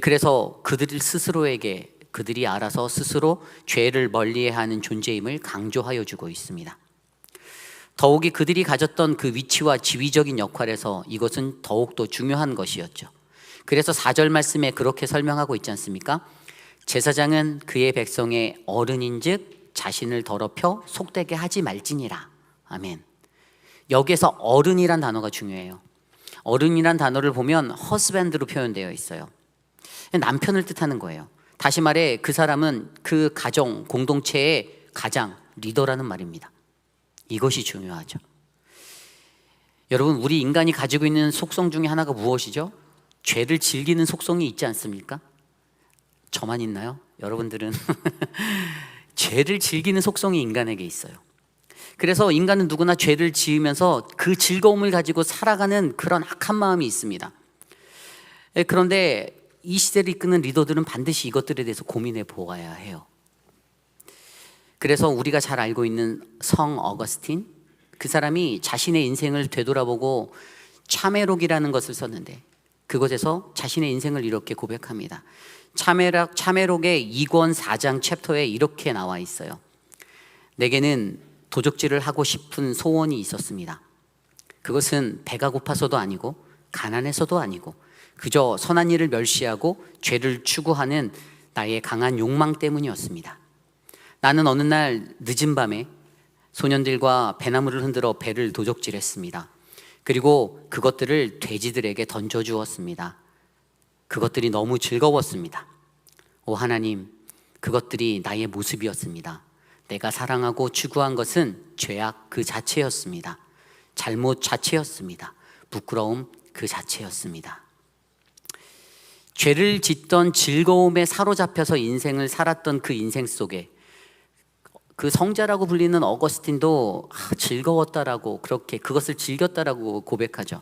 그래서 그들 스스로에게 그들이 알아서 스스로 죄를 멀리해야 하는 존재임을 강조하여 주고 있습니다. 더욱이 그들이 가졌던 그 위치와 지위적인 역할에서 이것은 더욱더 중요한 것이었죠. 그래서 4절 말씀에 그렇게 설명하고 있지 않습니까? 제사장은 그의 백성의 어른인즉 자신을 더럽혀 속되게 하지 말지니라. 아멘. 여기에서 어른이란 단어가 중요해요. 어른이란 단어를 보면 husband로 표현되어 있어요. 남편을 뜻하는 거예요. 다시 말해 그 사람은 그 가정 공동체의 가장 리더라는 말입니다. 이것이 중요하죠. 여러분, 우리 인간이 가지고 있는 속성 중에 하나가 무엇이죠? 죄를 즐기는 속성이 있지 않습니까? 저만 있나요? 여러분들은 죄를 즐기는 속성이 인간에게 있어요. 그래서 인간은 누구나 죄를 지으면서 그 즐거움을 가지고 살아가는 그런 악한 마음이 있습니다. 그런데 이 시대를 이끄는 리더들은 반드시 이것들에 대해서 고민해 보아야 해요. 그래서 우리가 잘 알고 있는 성 어거스틴, 그 사람이 자신의 인생을 되돌아보고 참회록이라는 것을 썼는데, 그곳에서 자신의 인생을 이렇게 고백합니다. 참회록의 2권 4장 챕터에 이렇게 나와 있어요. 내게는 도적질을 하고 싶은 소원이 있었습니다. 그것은 배가 고파서도 아니고 가난해서도 아니고 그저 선한 일을 멸시하고 죄를 추구하는 나의 강한 욕망 때문이었습니다. 나는 어느 날 늦은 밤에 소년들과 배나무를 흔들어 배를 도적질했습니다. 그리고 그것들을 돼지들에게 던져주었습니다. 그것들이 너무 즐거웠습니다. 오 하나님, 그것들이 나의 모습이었습니다. 내가 사랑하고 추구한 것은 죄악 그 자체였습니다. 잘못 자체였습니다. 부끄러움 그 자체였습니다. 죄를 짓던 즐거움에 사로잡혀서 인생을 살았던 그 인생 속에 그 성자라고 불리는 어거스틴도 즐거웠다라고, 그렇게 그것을 즐겼다라고 고백하죠.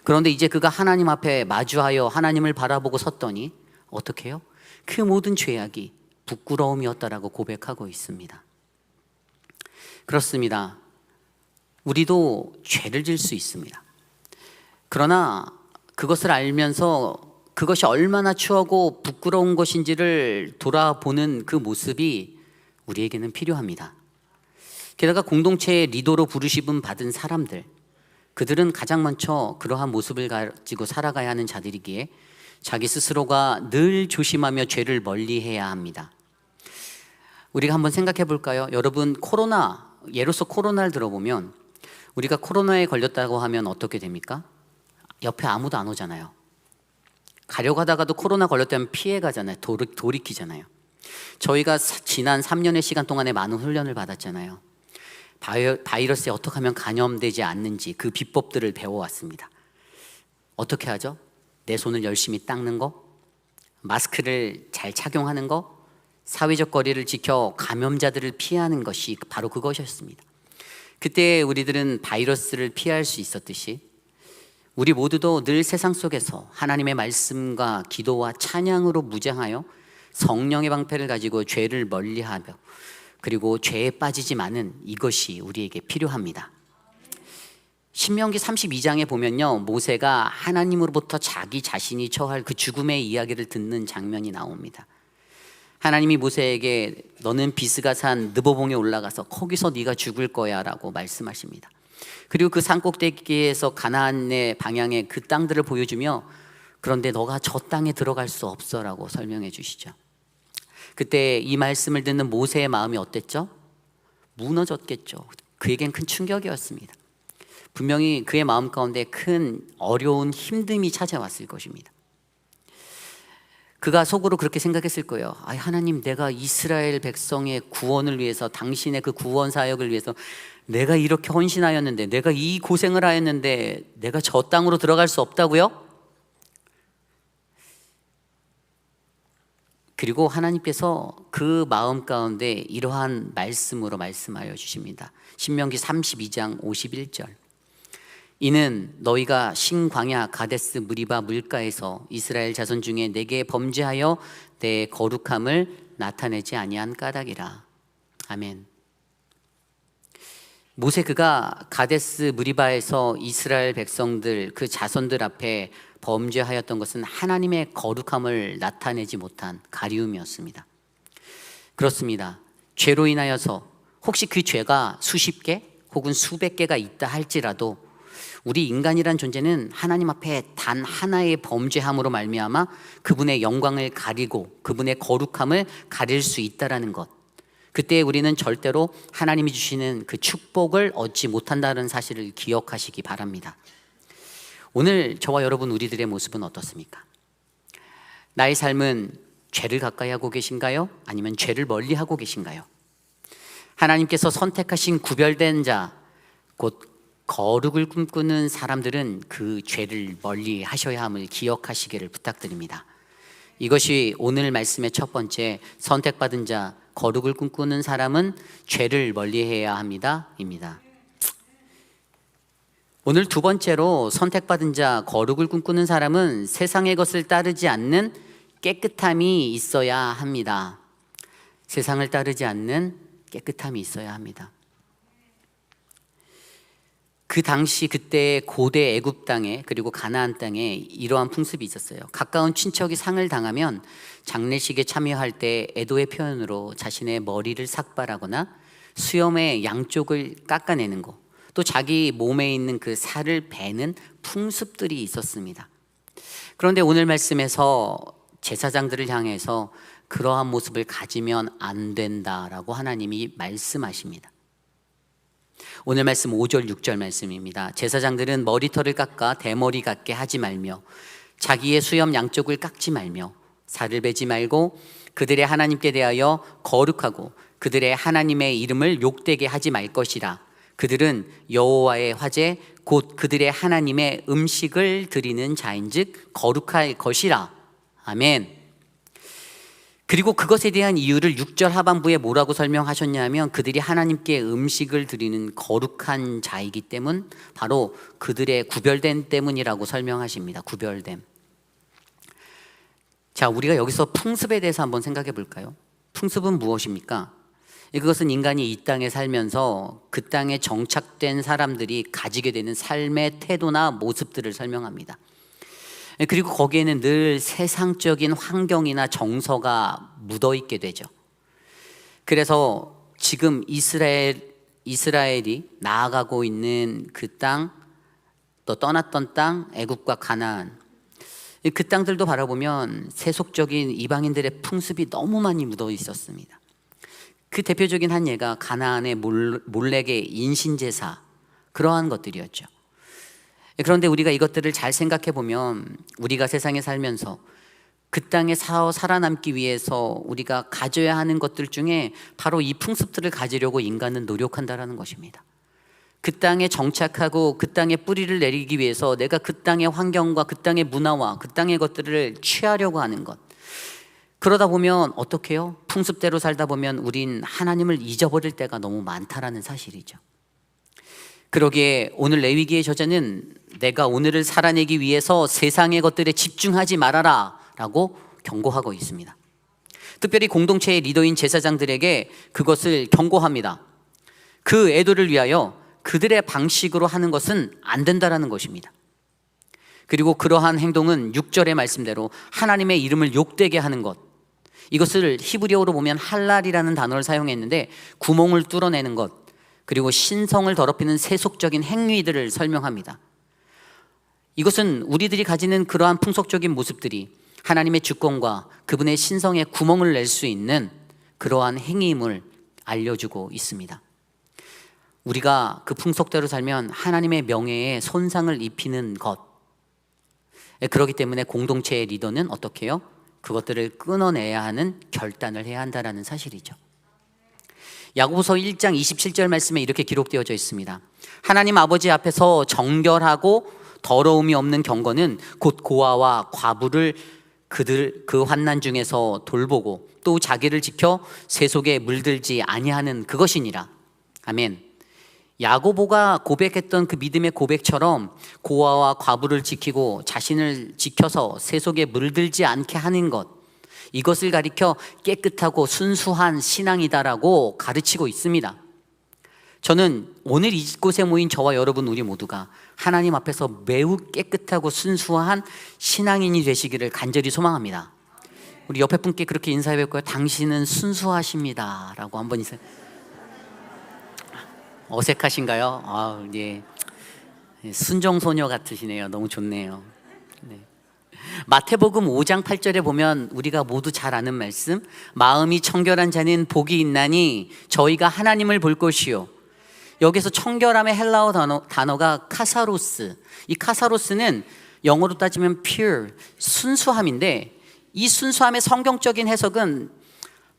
그런데 이제 그가 하나님 앞에 마주하여 하나님을 바라보고 섰더니 어떻게 해요? 그 모든 죄악이 부끄러움이었다라고 고백하고 있습니다. 그렇습니다. 우리도 죄를 질 수 있습니다. 그러나 그것을 알면서 그것이 얼마나 추하고 부끄러운 것인지를 돌아보는 그 모습이 우리에게는 필요합니다. 게다가 공동체의 리더로 부르심을 받은 사람들, 그들은 가장 먼저 그러한 모습을 가지고 살아가야 하는 자들이기에 자기 스스로가 늘 조심하며 죄를 멀리해야 합니다. 우리가 한번 생각해 볼까요? 여러분, 예로서 코로나를 들어보면 우리가 코로나에 걸렸다고 하면 어떻게 됩니까? 옆에 아무도 안 오잖아요. 가려고 하다가도 코로나 걸렸다면 피해 가잖아요. 돌이키잖아요. 저희가 지난 3년의 시간 동안에 많은 훈련을 받았잖아요. 바이러스에 어떻게 하면 감염되지 않는지 그 비법들을 배워왔습니다. 어떻게 하죠? 내 손을 열심히 닦는 거, 마스크를 잘 착용하는 거, 사회적 거리를 지켜 감염자들을 피하는 것이 바로 그것이었습니다. 그때 우리들은 바이러스를 피할 수 있었듯이 우리 모두도 늘 세상 속에서 하나님의 말씀과 기도와 찬양으로 무장하여 성령의 방패를 가지고 죄를 멀리하며 그리고 죄에 빠지지 않은 이것이 우리에게 필요합니다. 신명기 32장에 보면요, 모세가 하나님으로부터 자기 자신이 처할 그 죽음의 이야기를 듣는 장면이 나옵니다. 하나님이 모세에게 너는 비스가산 느보봉에 올라가서 거기서 네가 죽을 거야 라고 말씀하십니다. 그리고 그 산꼭대기에서 가나안의 방향의 그 땅들을 보여주며 그런데 너가 저 땅에 들어갈 수 없어 라고 설명해 주시죠. 그때 이 말씀을 듣는 모세의 마음이 어땠죠? 무너졌겠죠. 그에겐 큰 충격이었습니다. 분명히 그의 마음 가운데 큰 어려운 힘듦이 찾아왔을 것입니다. 그가 속으로 그렇게 생각했을 거예요. 아, 하나님, 내가 이스라엘 백성의 구원을 위해서, 당신의 그 구원 사역을 위해서 내가 이렇게 헌신하였는데, 내가 이 고생을 하였는데 내가 저 땅으로 들어갈 수 없다고요? 그리고 하나님께서 그 마음 가운데 이러한 말씀으로 말씀하여 주십니다. 신명기 32장 51절. 이는 너희가 신광야 가데스 무리바 물가에서 이스라엘 자손 중에 내게 범죄하여 내 거룩함을 나타내지 아니한 까닭이라. 아멘. 모세 그가 가데스 무리바에서 이스라엘 백성들 그 자손들 앞에 범죄하였던 것은 하나님의 거룩함을 나타내지 못한 가리움이었습니다. 그렇습니다. 죄로 인하여서 혹시 그 죄가 수십 개 혹은 수백 개가 있다 할지라도 우리 인간이란 존재는 하나님 앞에 단 하나의 범죄함으로 말미암아 그분의 영광을 가리고 그분의 거룩함을 가릴 수 있다라는 것, 그때 우리는 절대로 하나님이 주시는 그 축복을 얻지 못한다는 사실을 기억하시기 바랍니다. 오늘 저와 여러분 우리들의 모습은 어떻습니까? 나의 삶은 죄를 가까이 하고 계신가요? 아니면 죄를 멀리 하고 계신가요? 하나님께서 선택하신 구별된 자, 곧 거룩을 꿈꾸는 사람들은 그 죄를 멀리 하셔야 함을 기억하시기를 부탁드립니다. 이것이 오늘 말씀의 첫 번째, 선택받은 자, 거룩을 꿈꾸는 사람은 죄를 멀리해야 합니다 입니다. 오늘 두 번째로, 선택받은 자, 거룩을 꿈꾸는 사람은 세상의 것을 따르지 않는 깨끗함이 있어야 합니다. 세상을 따르지 않는 깨끗함이 있어야 합니다. 그 당시 그때 고대 애굽 땅에 그리고 가나안 땅에 이러한 풍습이 있었어요. 가까운 친척이 상을 당하면 장례식에 참여할 때 애도의 표현으로 자신의 머리를 삭발하거나 수염의 양쪽을 깎아내는 거, 또 자기 몸에 있는 그 살을 베는 풍습들이 있었습니다. 그런데 오늘 말씀에서 제사장들을 향해서 그러한 모습을 가지면 안 된다라고 하나님이 말씀하십니다. 오늘 말씀 5절 6절 말씀입니다. 제사장들은 머리털을 깎아 대머리 같게 하지 말며 자기의 수염 양쪽을 깎지 말며 살을 베지 말고 그들의 하나님께 대하여 거룩하고 그들의 하나님의 이름을 욕되게 하지 말 것이라. 그들은 여호와의 화제 곧 그들의 하나님의 음식을 드리는 자인즉 거룩할 것이라. 아멘. 그리고 그것에 대한 이유를 6절 하반부에 뭐라고 설명하셨냐면 그들이 하나님께 음식을 드리는 거룩한 자이기 때문, 바로 그들의 구별됨 때문이라고 설명하십니다. 구별됨. 자, 우리가 여기서 풍습에 대해서 한번 생각해 볼까요? 풍습은 무엇입니까? 그것은 인간이 이 땅에 살면서 그 땅에 정착된 사람들이 가지게 되는 삶의 태도나 모습들을 설명합니다. 그리고 거기에는 늘 세상적인 환경이나 정서가 묻어있게 되죠. 그래서 지금 이스라엘이 나아가고 있는 그 땅, 또 떠났던 땅, 애굽과 가나안, 그 땅들도 바라보면 세속적인 이방인들의 풍습이 너무 많이 묻어 있었습니다. 그 대표적인 한 예가 가나안의 몰렉의 인신제사, 그러한 것들이었죠. 그런데 우리가 이것들을 잘 생각해 보면 우리가 세상에 살면서 그 땅에 살아남기 위해서 우리가 가져야 하는 것들 중에 바로 이 풍습들을 가지려고 인간은 노력한다라는 것입니다. 그 땅에 정착하고 그 땅에 뿌리를 내리기 위해서 내가 그 땅의 환경과 그 땅의 문화와 그 땅의 것들을 취하려고 하는 것. 그러다 보면 어떻게 해요? 풍습대로 살다 보면 우린 하나님을 잊어버릴 때가 너무 많다라는 사실이죠. 그러기에 오늘 레위기의 저자는 내가 오늘을 살아내기 위해서 세상의 것들에 집중하지 말아라 라고 경고하고 있습니다. 특별히 공동체의 리더인 제사장들에게 그것을 경고합니다. 그 애도를 위하여 그들의 방식으로 하는 것은 안 된다라는 것입니다. 그리고 그러한 행동은 6절의 말씀대로 하나님의 이름을 욕되게 하는 것, 이것을 히브리어로 보면 할랄이라는 단어를 사용했는데 구멍을 뚫어내는 것, 그리고 신성을 더럽히는 세속적인 행위들을 설명합니다. 이것은 우리들이 가지는 그러한 풍속적인 모습들이 하나님의 주권과 그분의 신성에 구멍을 낼 수 있는 그러한 행위임을 알려주고 있습니다. 우리가 그 풍속대로 살면 하나님의 명예에 손상을 입히는 것, 그렇기 때문에 공동체의 리더는 어떻게 해요? 그것들을 끊어내야 하는 결단을 해야 한다는 사실이죠. 야고보서 1장 27절 말씀에 이렇게 기록되어져 있습니다. 하나님 아버지 앞에서 정결하고 더러움이 없는 경건은 곧 고아와 과부를 그 환난 중에서 돌보고 또 자기를 지켜 세속에 물들지 아니하는 그것이니라. 아멘. 야고보가 고백했던 그 믿음의 고백처럼 고아와 과부를 지키고 자신을 지켜서 세속에 물들지 않게 하는 것, 이것을 가리켜 깨끗하고 순수한 신앙이다라고 가르치고 있습니다. 저는 오늘 이곳에 모인 저와 여러분 우리 모두가 하나님 앞에서 매우 깨끗하고 순수한 신앙인이 되시기를 간절히 소망합니다. 우리 옆에 분께 그렇게 인사해 볼까요? 당신은 순수하십니다 라고 한번 인사해. 어색하신가요? 아, 예. 순정소녀 같으시네요. 너무 좋네요. 네. 마태복음 5장 8절에 보면 우리가 모두 잘 아는 말씀, 마음이 청결한 자는 복이 있나니 저희가 하나님을 볼 것이요. 여기서 청결함의 헬라어 단어가 카사로스. 이 카사로스는 영어로 따지면 pure, 순수함인데, 이 순수함의 성경적인 해석은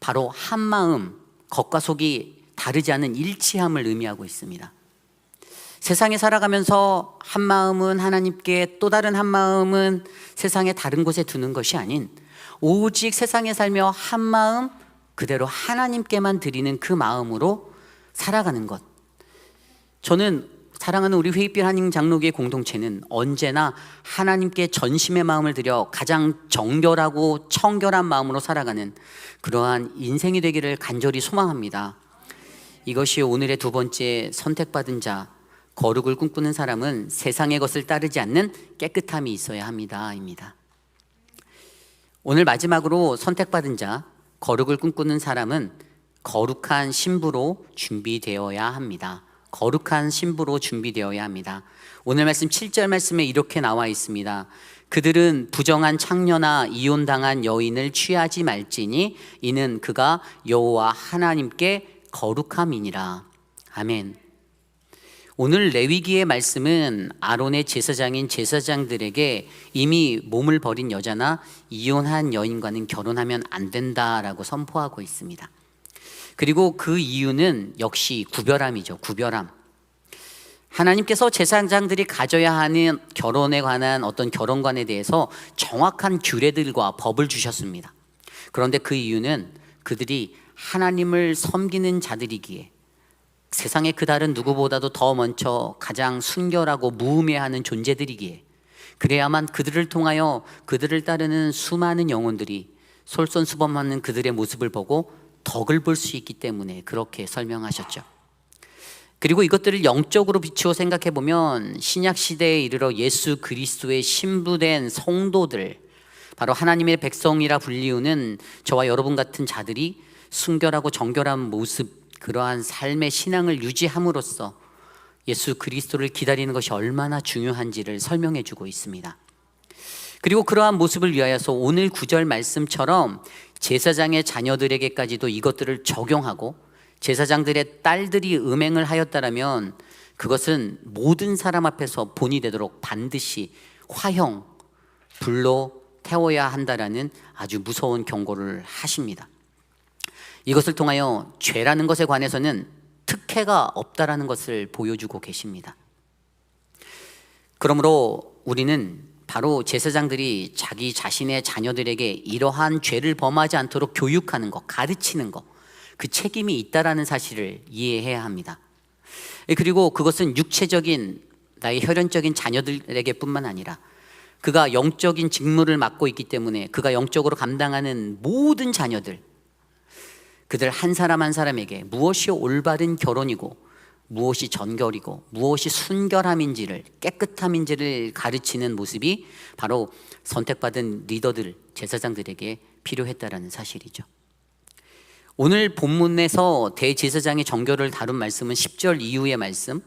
바로 한마음, 겉과 속이 다르지 않은 일치함을 의미하고 있습니다. 세상에 살아가면서 한 마음은 하나님께, 또 다른 한 마음은 세상의 다른 곳에 두는 것이 아닌 오직 세상에 살며 한 마음 그대로 하나님께만 드리는 그 마음으로 살아가는 것. 저는 사랑하는 우리 회의빛 한인 장로교회 공동체는 언제나 하나님께 전심의 마음을 들여 가장 정결하고 청결한 마음으로 살아가는 그러한 인생이 되기를 간절히 소망합니다. 이것이 오늘의 두 번째 선택받은 자, 거룩을 꿈꾸는 사람은 세상의 것을 따르지 않는 깨끗함이 있어야 합니다.입니다. 오늘 마지막으로 선택받은 자, 거룩을 꿈꾸는 사람은 거룩한 신부로 준비되어야 합니다. 거룩한 신부로 준비되어야 합니다. 오늘 말씀 7절 말씀에 이렇게 나와 있습니다. 그들은 부정한 창녀나 이혼당한 여인을 취하지 말지니 이는 그가 여호와 하나님께 거룩함이니라. 아멘. 오늘 레위기의 말씀은 아론의 제사장인 제사장들에게 이미 몸을 버린 여자나 이혼한 여인과는 결혼하면 안 된다라고 선포하고 있습니다. 그리고 그 이유는 역시 구별함이죠. 구별함. 하나님께서 제사장들이 가져야 하는 결혼에 관한 어떤 결혼관에 대해서 정확한 규례들과 법을 주셨습니다. 그런데 그 이유는 그들이 하나님을 섬기는 자들이기에, 세상의 그 다른 누구보다도 더 먼저 가장 순결하고 무음해하는 존재들이기에, 그래야만 그들을 통하여 그들을 따르는 수많은 영혼들이 솔선수범하는 그들의 모습을 보고 덕을 볼 수 있기 때문에 그렇게 설명하셨죠. 그리고 이것들을 영적으로 비추어 생각해 보면 신약 시대에 이르러 예수 그리스도의 신부된 성도들, 바로 하나님의 백성이라 불리우는 저와 여러분 같은 자들이 순결하고 정결한 모습, 그러한 삶의 신앙을 유지함으로써 예수 그리스도를 기다리는 것이 얼마나 중요한지를 설명해 주고 있습니다. 그리고 그러한 모습을 위하여서 오늘 9절 말씀처럼 제사장의 자녀들에게까지도 이것들을 적용하고, 제사장들의 딸들이 음행을 하였다라면 그것은 모든 사람 앞에서 본이 되도록 반드시 화형, 불로 태워야 한다라는 아주 무서운 경고를 하십니다. 이것을 통하여 죄라는 것에 관해서는 특혜가 없다라는 것을 보여주고 계십니다. 그러므로 우리는 바로 제사장들이 자기 자신의 자녀들에게 이러한 죄를 범하지 않도록 교육하는 것, 가르치는 것, 그 책임이 있다라는 사실을 이해해야 합니다. 그리고 그것은 육체적인 나의 혈연적인 자녀들에게 뿐만 아니라 그가 영적인 직무를 맡고 있기 때문에 그가 영적으로 감당하는 모든 자녀들, 그들 한 사람 한 사람에게 무엇이 올바른 결혼이고 무엇이 전결이고 무엇이 순결함인지를, 깨끗함인지를 가르치는 모습이 바로 선택받은 리더들, 제사장들에게 필요했다라는 사실이죠. 오늘 본문에서 대제사장의 정결을 다룬 말씀은 10절 이후의 말씀,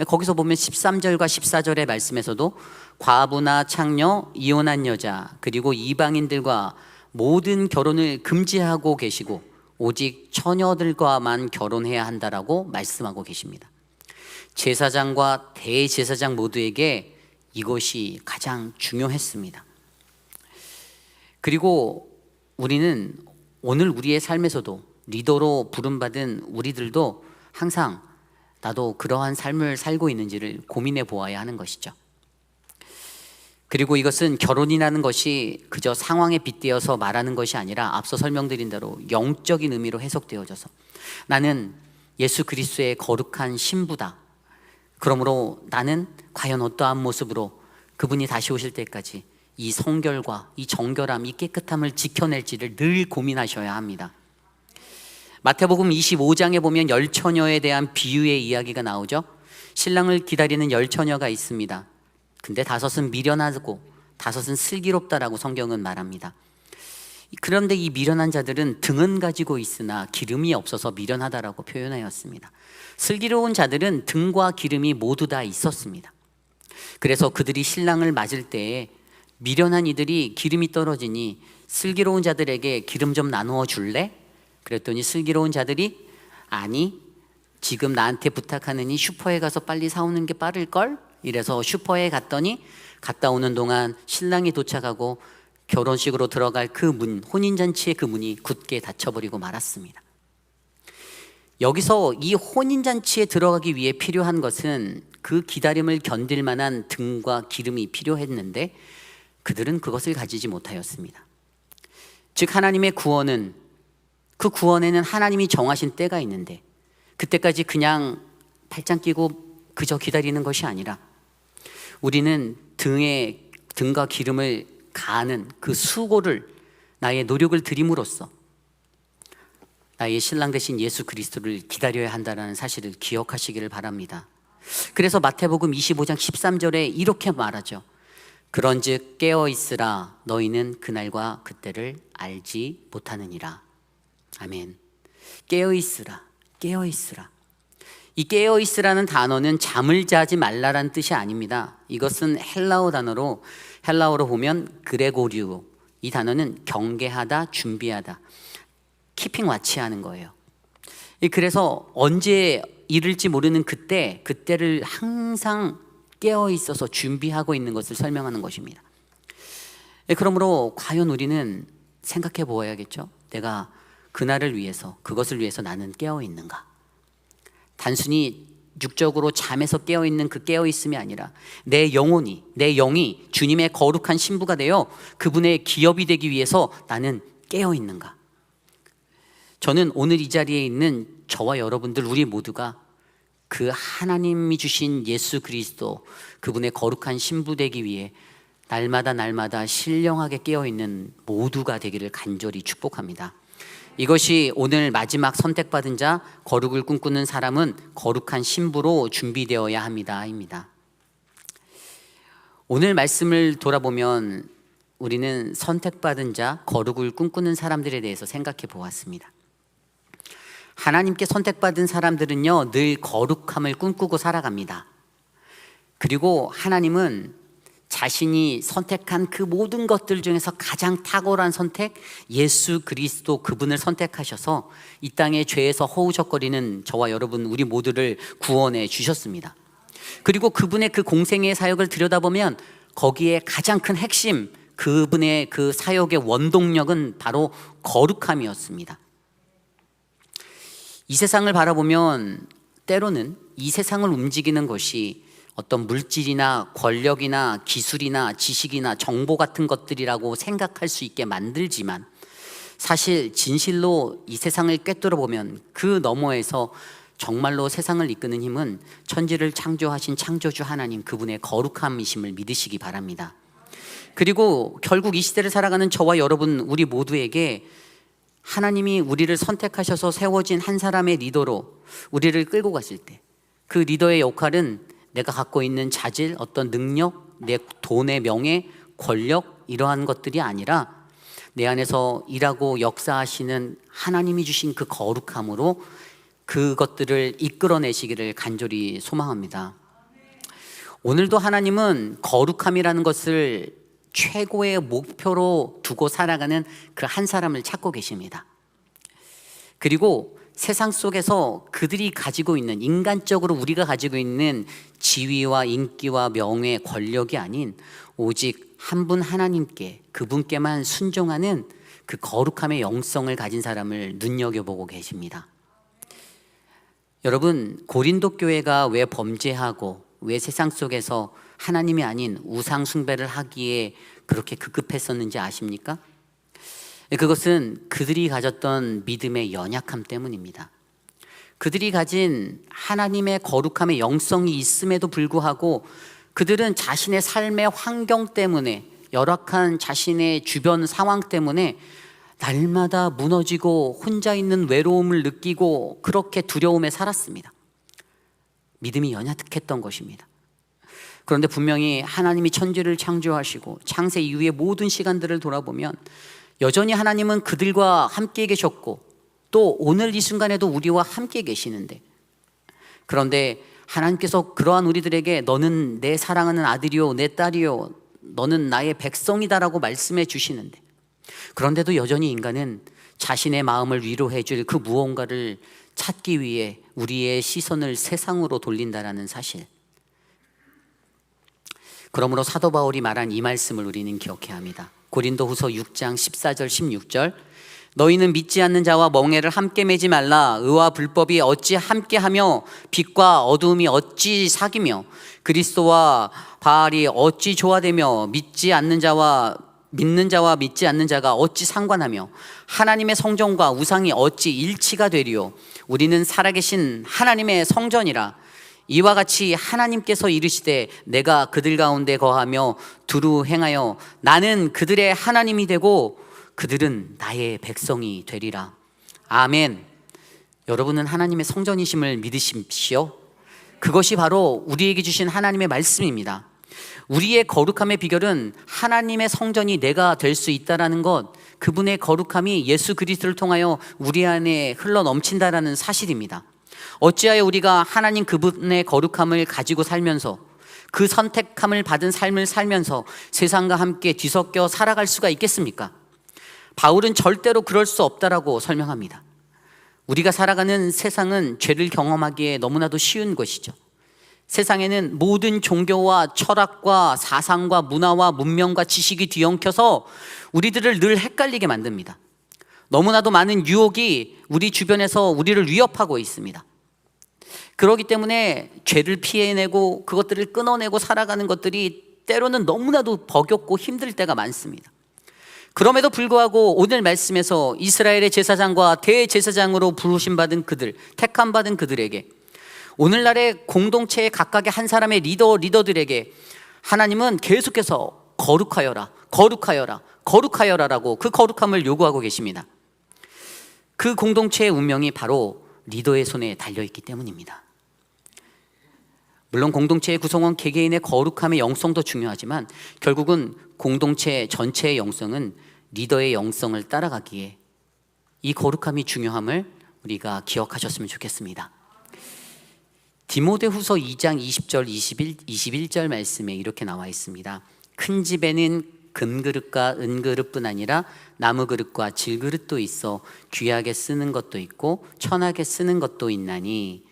거기서 보면 13절과 14절의 말씀에서도 과부나 창녀, 이혼한 여자, 그리고 이방인들과 모든 결혼을 금지하고 계시고 오직 처녀들과만 결혼해야 한다라고 말씀하고 계십니다. 제사장과 대제사장 모두에게 이것이 가장 중요했습니다. 그리고 우리는 오늘 우리의 삶에서도 리더로 부름받은 우리들도 항상 나도 그러한 삶을 살고 있는지를 고민해 보아야 하는 것이죠. 그리고 이것은 결혼이라는 것이 그저 상황에 빗대어서 말하는 것이 아니라 앞서 설명드린 대로 영적인 의미로 해석되어져서 나는 예수 그리스도의 거룩한 신부다. 그러므로 나는 과연 어떠한 모습으로 그분이 다시 오실 때까지 이 성결과 이 정결함, 이 깨끗함을 지켜낼지를 늘 고민하셔야 합니다. 마태복음 25장에 보면 열처녀에 대한 비유의 이야기가 나오죠. 신랑을 기다리는 열처녀가 있습니다. 근데 5은 미련하고 5은 슬기롭다라고 성경은 말합니다. 그런데 이 미련한 자들은 등은 가지고 있으나 기름이 없어서 미련하다라고 표현하였습니다. 슬기로운 자들은 등과 기름이 모두 다 있었습니다. 그래서 그들이 신랑을 맞을 때에 미련한 이들이 기름이 떨어지니 슬기로운 자들에게 기름 좀 나누어 줄래? 그랬더니 슬기로운 자들이 아니, 지금 나한테 부탁하느니 슈퍼에 가서 빨리 사오는 게 빠를걸? 이래서 슈퍼에 갔더니 갔다 오는 동안 신랑이 도착하고 결혼식으로 들어갈 그 문, 혼인잔치의 그 문이 굳게 닫혀버리고 말았습니다. 여기서 이 혼인잔치에 들어가기 위해 필요한 것은 그 기다림을 견딜 만한 등과 기름이 필요했는데 그들은 그것을 가지지 못하였습니다. 즉 하나님의 구원은, 그 구원에는 하나님이 정하신 때가 있는데 그때까지 그냥 팔짱 끼고 그저 기다리는 것이 아니라 우리는 등과 기름을 가하는 그 수고를, 나의 노력을 들임으로써 나의 신랑 되신 예수 그리스도를 기다려야 한다는 사실을 기억하시기를 바랍니다. 그래서 마태복음 25장 13절에 이렇게 말하죠. 그런즉 깨어있으라, 너희는 그날과 그때를 알지 못하느니라. 아멘. 깨어있으라, 깨어있으라. 이 깨어있으라는 단어는 잠을 자지 말라라는 뜻이 아닙니다. 이것은 헬라어 단어로, 헬라어로 보면 그레고리오, 이 단어는 경계하다, 준비하다, 키핑 와치하는 거예요. 그래서 언제 이를지 모르는 그때를 항상 깨어 있어서 준비하고 있는 것을 설명하는 것입니다. 그러므로 과연 우리는 생각해 보아야겠죠. 내가 그날을 위해서, 그것을 위해서 나는 깨어 있는가? 단순히 육적으로 잠에서 깨어 있는 그 깨어 있음이 아니라 내 영혼이, 내 영이 주님의 거룩한 신부가 되어 그분의 기업이 되기 위해서 나는 깨어 있는가? 저는 오늘 이 자리에 있는 저와 여러분들, 우리 모두가 그 하나님이 주신 예수 그리스도, 그분의 거룩한 신부 되기 위해 날마다 신령하게 깨어있는 모두가 되기를 간절히 축복합니다. 이것이 오늘 마지막 선택받은 자, 거룩을 꿈꾸는 사람은 거룩한 신부로 준비되어야 합니다. 오늘 말씀을 돌아보면 우리는 선택받은 자, 거룩을 꿈꾸는 사람들에 대해서 생각해 보았습니다. 하나님께 선택받은 사람들은요, 늘 거룩함을 꿈꾸고 살아갑니다. 그리고 하나님은 자신이 선택한 그 모든 것들 중에서 가장 탁월한 선택, 예수 그리스도, 그분을 선택하셔서 이 땅의 죄에서 허우적거리는 저와 여러분, 우리 모두를 구원해 주셨습니다. 그리고 그분의 그 공생의 사역을 들여다보면 거기에 가장 큰 핵심, 그분의 그 사역의 원동력은 바로 거룩함이었습니다. 이 세상을 바라보면 때로는 이 세상을 움직이는 것이 어떤 물질이나 권력이나 기술이나 지식이나 정보 같은 것들이라고 생각할 수 있게 만들지만, 사실 진실로 이 세상을 꿰뚫어 보면 그 너머에서 정말로 세상을 이끄는 힘은 천지를 창조하신 창조주 하나님, 그분의 거룩함이심을 믿으시기 바랍니다. 그리고 결국 이 시대를 살아가는 저와 여러분, 우리 모두에게 하나님이 우리를 선택하셔서 세워진 한 사람의 리더로 우리를 끌고 갔을 때, 그 리더의 역할은 내가 갖고 있는 자질, 어떤 능력, 내 돈의 명예, 권력, 이러한 것들이 아니라 내 안에서 일하고 역사하시는 하나님이 주신 그 거룩함으로 그것들을 이끌어내시기를 간절히 소망합니다. 오늘도 하나님은 거룩함이라는 것을 최고의 목표로 두고 살아가는 그 한 사람을 찾고 계십니다. 그리고 세상 속에서 그들이 가지고 있는, 인간적으로 우리가 가지고 있는 지위와 인기와 명예, 권력이 아닌 오직 한 분 하나님께, 그분께만 순종하는 그 거룩함의 영성을 가진 사람을 눈여겨보고 계십니다. 여러분, 고린도 교회가 왜 범죄하고 왜 세상 속에서 하나님이 아닌 우상 숭배를 하기에 그렇게 급급했었는지 아십니까? 그것은 그들이 가졌던 믿음의 연약함 때문입니다. 그들이 가진 하나님의 거룩함의 영성이 있음에도 불구하고 그들은 자신의 삶의 환경 때문에, 열악한 자신의 주변 상황 때문에 날마다 무너지고 혼자 있는 외로움을 느끼고 그렇게 두려움에 살았습니다. 믿음이 연약했던 것입니다. 그런데 분명히 하나님이 천지를 창조하시고 창세 이후의 모든 시간들을 돌아보면 여전히 하나님은 그들과 함께 계셨고 또 오늘 이 순간에도 우리와 함께 계시는데, 그런데 하나님께서 그러한 우리들에게 너는 내 사랑하는 아들이요 내 딸이요 너는 나의 백성이다라고 말씀해 주시는데, 그런데도 여전히 인간은 자신의 마음을 위로해 줄 그 무언가를 찾기 위해 우리의 시선을 세상으로 돌린다라는 사실. 그러므로 사도 바울이 말한 이 말씀을 우리는 기억해야 합니다. 고린도후서 6장 14절 16절, 너희는 믿지 않는 자와 멍에를 함께 매지 말라. 의와 불법이 어찌 함께하며 빛과 어두움이 어찌 사귀며 그리스도와 바알이 어찌 조화되며 믿는 자와 믿지 않는 자가 어찌 상관하며 하나님의 성전과 우상이 어찌 일치가 되리요. 우리는 살아계신 하나님의 성전이라. 이와 같이 하나님께서 이르시되 내가 그들 가운데 거하며 두루 행하여 나는 그들의 하나님이 되고 그들은 나의 백성이 되리라. 아멘. 여러분은 하나님의 성전이심을 믿으십시오. 그것이 바로 우리에게 주신 하나님의 말씀입니다. 우리의 거룩함의 비결은 하나님의 성전이 내가 될 수 있다라는 것, 그분의 거룩함이 예수 그리스도를 통하여 우리 안에 흘러 넘친다라는 사실입니다. 어찌하여 우리가 하나님 그분의 거룩함을 가지고 살면서, 그 선택함을 받은 삶을 살면서 세상과 함께 뒤섞여 살아갈 수가 있겠습니까? 바울은 절대로 그럴 수 없다라고 설명합니다. 우리가 살아가는 세상은 죄를 경험하기에 너무나도 쉬운 것이죠. 세상에는 모든 종교와 철학과 사상과 문화와 문명과 지식이 뒤엉켜서 우리들을 늘 헷갈리게 만듭니다. 너무나도 많은 유혹이 우리 주변에서 우리를 위협하고 있습니다. 그렇기 때문에 죄를 피해내고 그것들을 끊어내고 살아가는 것들이 때로는 너무나도 버겁고 힘들 때가 많습니다. 그럼에도 불구하고 오늘 말씀에서 이스라엘의 제사장과 대제사장으로 부르심받은 그들, 택함받은 그들에게, 오늘날의 공동체의 각각의 한 사람의 리더들에게 하나님은 계속해서 거룩하여라, 거룩하여라, 거룩하여라라고 그 거룩함을 요구하고 계십니다. 그 공동체의 운명이 바로 리더의 손에 달려있기 때문입니다. 물론 공동체의 구성원 개개인의 거룩함의 영성도 중요하지만 결국은 공동체 전체의 영성은 리더의 영성을 따라가기에 이 거룩함이 중요함을 우리가 기억하셨으면 좋겠습니다. 디모데후서 2장 20절 21절 말씀에 이렇게 나와 있습니다. 큰 집에는 금그릇과 은그릇뿐 아니라 나무그릇과 질그릇도 있어 귀하게 쓰는 것도 있고 천하게 쓰는 것도 있나니,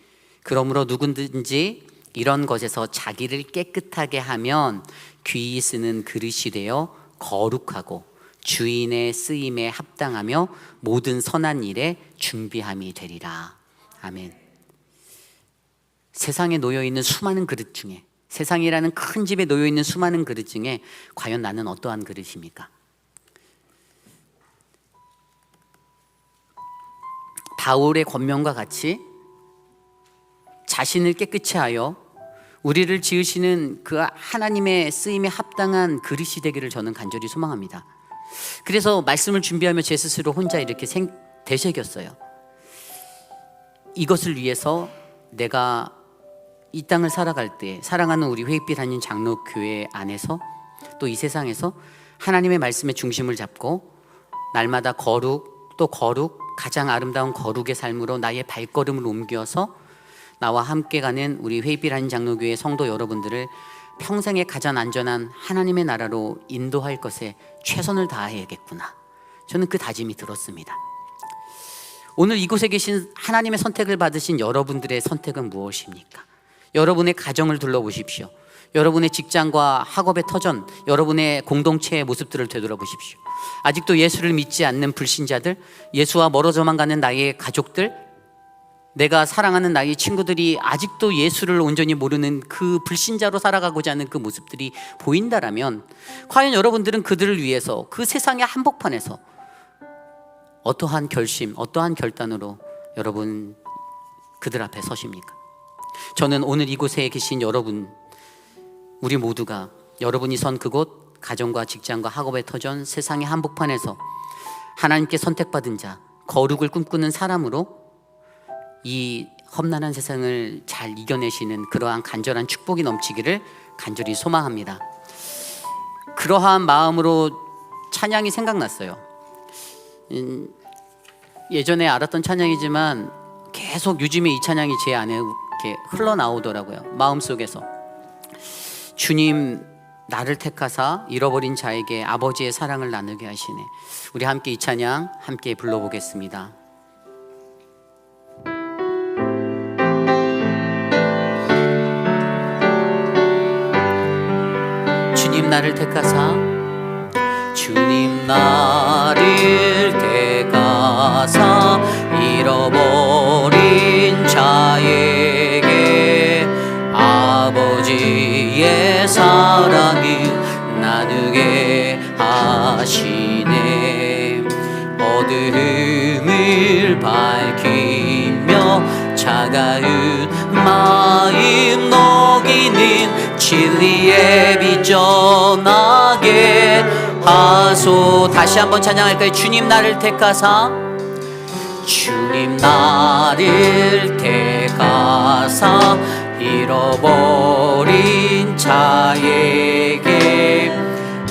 그러므로 누구든지 이런 것에서 자기를 깨끗하게 하면 귀히 쓰는 그릇이 되어 거룩하고 주인의 쓰임에 합당하며 모든 선한 일에 준비함이 되리라. 아멘. 세상에 놓여있는 수많은 그릇 중에, 세상이라는 큰 집에 놓여있는 수많은 그릇 중에 과연 나는 어떠한 그릇입니까? 바울의 권면과 같이 자신을 깨끗이 하여 우리를 지으시는 그 하나님의 쓰임에 합당한 그릇이 되기를 저는 간절히 소망합니다. 그래서 말씀을 준비하며 제 스스로 혼자 이렇게 되새겼어요. 이것을 위해서 내가 이 땅을 살아갈 때 사랑하는 우리 회빛 한인 장로교회 안에서 또 이 세상에서 하나님의 말씀의 중심을 잡고 날마다 거룩 또 거룩, 가장 아름다운 거룩의 삶으로 나의 발걸음을 옮겨서 나와 함께 가는 우리 회빛 한인 장로교회 성도 여러분들을 평생에 가장 안전한 하나님의 나라로 인도할 것에 최선을 다해야겠구나. 저는 그 다짐이 들었습니다. 오늘 이곳에 계신 하나님의 선택을 받으신 여러분들의 선택은 무엇입니까? 여러분의 가정을 둘러보십시오. 여러분의 직장과 학업의 터전, 여러분의 공동체의 모습들을 되돌아보십시오. 아직도 예수를 믿지 않는 불신자들, 예수와 멀어져만 가는 나의 가족들, 내가 사랑하는 나의 친구들이 아직도 예수를 온전히 모르는 그 불신자로 살아가고자 하는 그 모습들이 보인다라면 과연 여러분들은 그들을 위해서 그 세상의 한복판에서 어떠한 결심, 어떠한 결단으로 여러분 그들 앞에 서십니까? 저는 오늘 이곳에 계신 여러분, 우리 모두가 여러분이 선 그곳, 가정과 직장과 학업의 터전, 세상의 한복판에서 하나님께 선택받은 자, 거룩을 꿈꾸는 사람으로 이 험난한 세상을 잘 이겨내시는 그러한 간절한 축복이 넘치기를 간절히 소망합니다. 그러한 마음으로 찬양이 생각났어요. 예전에 알았던 찬양이지만 계속 요즘에 이 찬양이 제 안에 이렇게 흘러나오더라고요. 마음속에서 주님 나를 택하사 잃어버린 자에게 아버지의 사랑을 나누게 하시네. 우리 함께 이 찬양 함께 불러보겠습니다. 주님 나를 택하사, 주님 나를 택하사 잃어버린 자에게 아버지의 사랑을 나누게 하시네. 어둠을 밝히며 차가운 마음 녹이는 진리의 빛 전하게 하소. 다시 한번 찬양할까요? 주님 나를 택하사, 주님 나를 택하사 잃어버린 자에게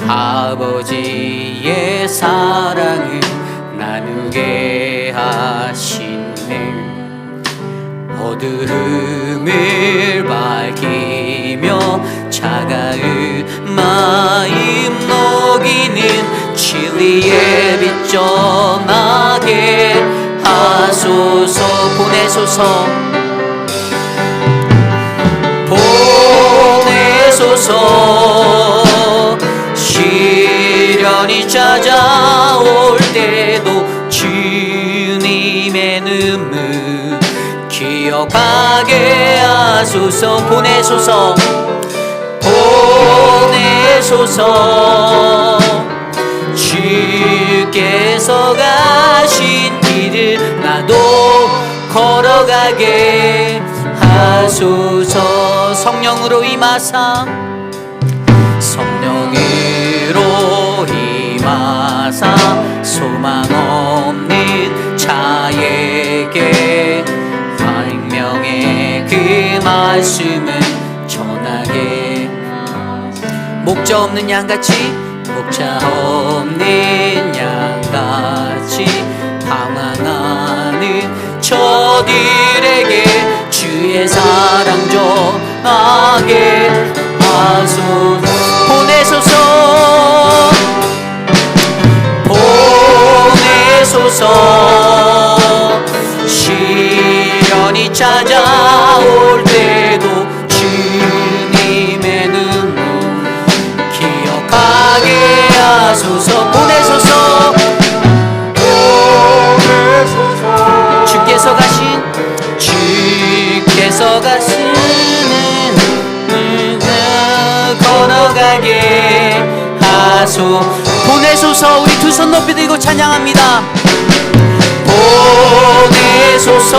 아버지의 사랑을 나누게 하시네. 어두움을 밝히며 차가운 마음 녹이는 진리의 빛 전하게 하소서. 보내소서, 보내소서. 시련이 찾아올 때도 주님의 눈물 기억하게 하소서. 보내소서, 보내소서. 주께서 가신 길을 나도 걸어가게 하소서. 성령으로 임하사, 성령으로 임하사 소망 없는 자에게 생명의 그 말씀을 전하게. 목자 없는 양같이, 목자 없는 양같이 방황하는 저들에게 주의 사랑 전하게 하소서. 보내소서, 보내소서. 시련이 찾아올 때도 주님의 눈물 기억하게 하소. 보내소서. 우리 두 손 높이 들고 찬양합니다. 보내소서.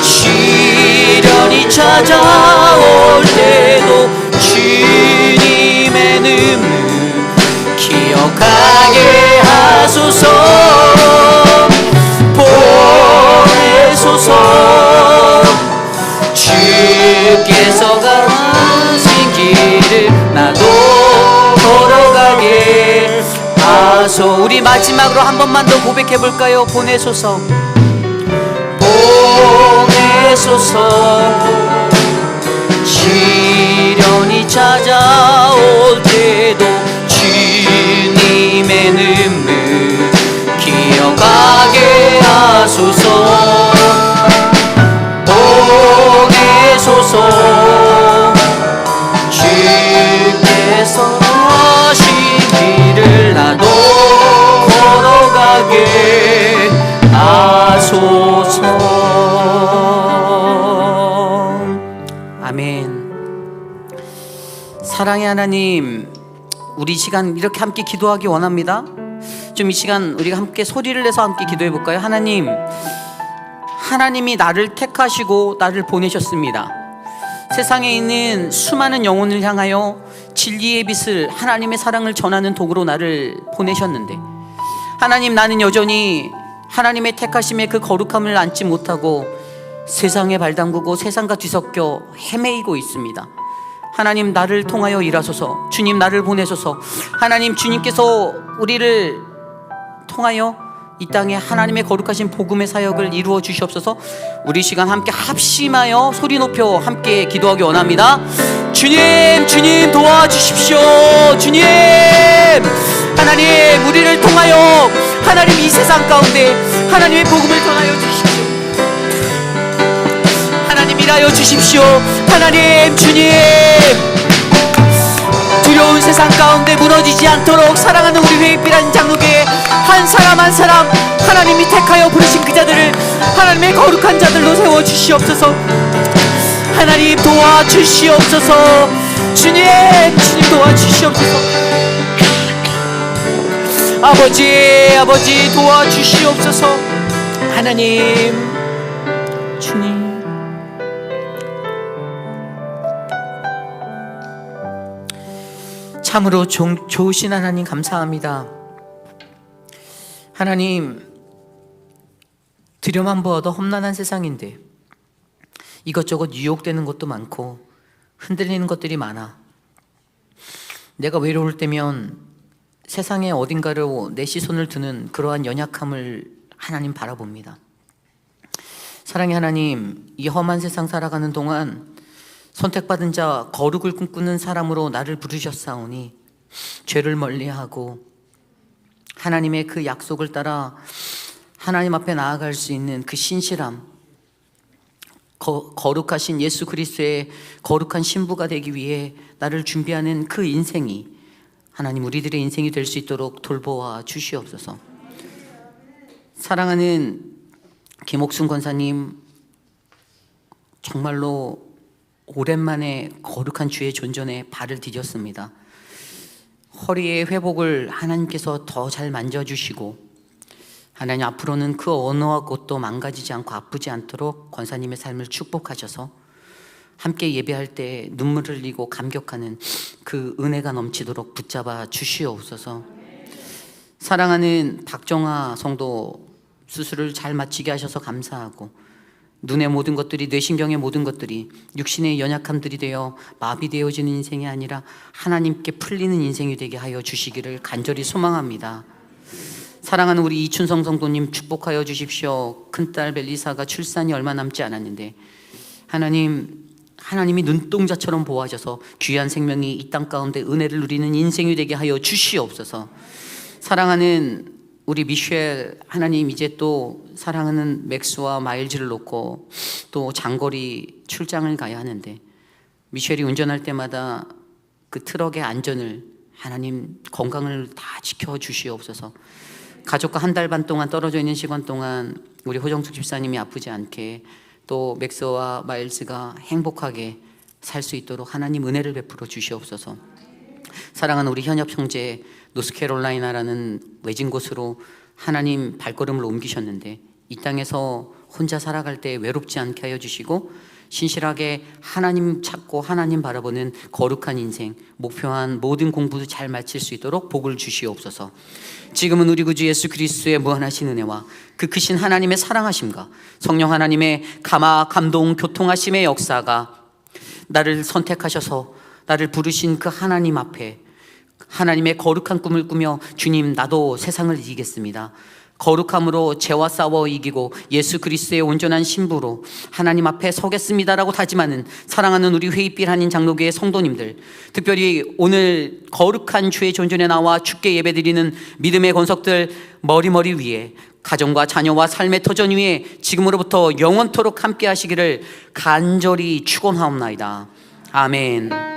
시련이 찾아올 때도 주님의 눈물 기억하게 하소서. 보내소서. 주께서 가신 길을 나도 걸어가게 하소. 우리 마지막으로 한 번만 더 고백해 볼까요? 보내소서. 보내소서. 시련이 찾아올 때도 주님의 눈물 기억하게 하소서. 보내소서. 주께서 하신 길을 나도 걸어가게 하소서. 아멘. 사랑의 하나님, 우리 시간 이렇게 함께 기도하기 원합니다. 좀 이 시간 우리가 함께 소리를 내서 함께 기도해 볼까요? 하나님, 하나님이 나를 택하시고 나를 보내셨습니다. 세상에 있는 수많은 영혼을 향하여 진리의 빛을, 하나님의 사랑을 전하는 도구로 나를 보내셨는데, 하나님, 나는 여전히 하나님의 택하심의 그 거룩함을 안지 못하고 세상에 발담그고 세상과 뒤섞여 헤매이고 있습니다. 하나님, 나를 통하여 일하소서. 주님, 나를 보내소서. 하나님, 주님께서 우리를 통하여 이 땅에 하나님의 거룩하신 복음의 사역을 이루어 주시옵소서. 우리 시간 함께 합심하여 소리 높여 함께 기도하기 원합니다. 주님, 주님 도와주십시오. 주님, 하나님, 우리를 통하여 하나님 이 세상 가운데 하나님의 복음을 전하여 주십시오. 하나님, 일하여 주십시오. 하나님, 주님, 두려운 세상 가운데 무너지지 않도록 사랑하는 우리 회의비라는 장로교회 한 사람 한 사람 하나님이 택하여 부르신 그 자들을 하나님의 거룩한 자들로 세워주시옵소서. 하나님, 도와주시옵소서. 주님, 주님 도와주시옵소서. 아버지 도와주시옵소서. 하나님, 주님, 참으로 좋으신 하나님 감사합니다. 하나님, 들여만 보아도 험난한 세상인데 이것저것 유혹되는 것도 많고 흔들리는 것들이 많아. 내가 외로울 때면 세상의 어딘가로 내 시선을 두는 그러한 연약함을 하나님 바라봅니다. 사랑의 하나님, 이 험한 세상 살아가는 동안 선택받은 자, 거룩을 꿈꾸는 사람으로 나를 부르셨사오니 죄를 멀리하고 하나님의 그 약속을 따라 하나님 앞에 나아갈 수 있는 그 신실함, 거룩하신 예수 그리스도의 거룩한 신부가 되기 위해 나를 준비하는 그 인생이 하나님 우리들의 인생이 될 수 있도록 돌보아 주시옵소서. 사랑하는 김옥순 권사님, 정말로 오랜만에 거룩한 주의 존전에 발을 디뎠습니다. 허리의 회복을 하나님께서 더 잘 만져주시고 하나님 앞으로는 그 어느 곳도 망가지지 않고 아프지 않도록 권사님의 삶을 축복하셔서 함께 예배할 때 눈물을 흘리고 감격하는 그 은혜가 넘치도록 붙잡아 주시옵소서. 사랑하는 박정아 성도, 수술을 잘 마치게 하셔서 감사하고 눈의 모든 것들이, 뇌신경의 모든 것들이 육신의 연약함들이 되어 마비되어지는 인생이 아니라 하나님께 풀리는 인생이 되게 하여 주시기를 간절히 소망합니다. 사랑하는 우리 이춘성 성도님 축복하여 주십시오. 큰딸 벨리사가 출산이 얼마 남지 않았는데 하나님이 눈동자처럼 보호하셔서 귀한 생명이 이 땅 가운데 은혜를 누리는 인생이 되게 하여 주시옵소서. 사랑하는 우리 미셸, 하나님 이제 또 사랑하는 맥스와 마일즈를 놓고 또 장거리 출장을 가야 하는데 미셸이 운전할 때마다 그 트럭의 안전을 하나님 건강을 다 지켜주시옵소서. 가족과 한 달 반 동안 떨어져 있는 시간 동안 우리 호정숙 집사님이 아프지 않게 또 맥스와 마일즈가 행복하게 살 수 있도록 하나님 은혜를 베풀어 주시옵소서. 사랑하는 우리 현엽 형제, 노스캐롤라이나라는 외진 곳으로 하나님 발걸음을 옮기셨는데 이 땅에서 혼자 살아갈 때 외롭지 않게 하여 주시고 신실하게 하나님 찾고 하나님 바라보는 거룩한 인생, 목표한 모든 공부도 잘 마칠 수 있도록 복을 주시옵소서. 지금은 우리 구주 예수 그리스도의 무한하신 은혜와 그 크신 하나님의 사랑하심과 성령 하나님의 감동, 교통하심의 역사가 나를 선택하셔서 나를 부르신 그 하나님 앞에 하나님의 거룩한 꿈을 꾸며 주님, 나도 세상을 이기겠습니다. 거룩함으로 죄와 싸워 이기고 예수 그리스도의 온전한 신부로 하나님 앞에 서겠습니다라고 다짐하는 사랑하는 우리 회의빛 한인 장로교회 성도님들, 특별히 오늘 거룩한 주의 존전에 나와 주께 예배드리는 믿음의 권석들, 머리 위에 가정과 자녀와 삶의 터전 위에 지금으로부터 영원토록 함께 하시기를 간절히 축원하옵나이다. 아멘.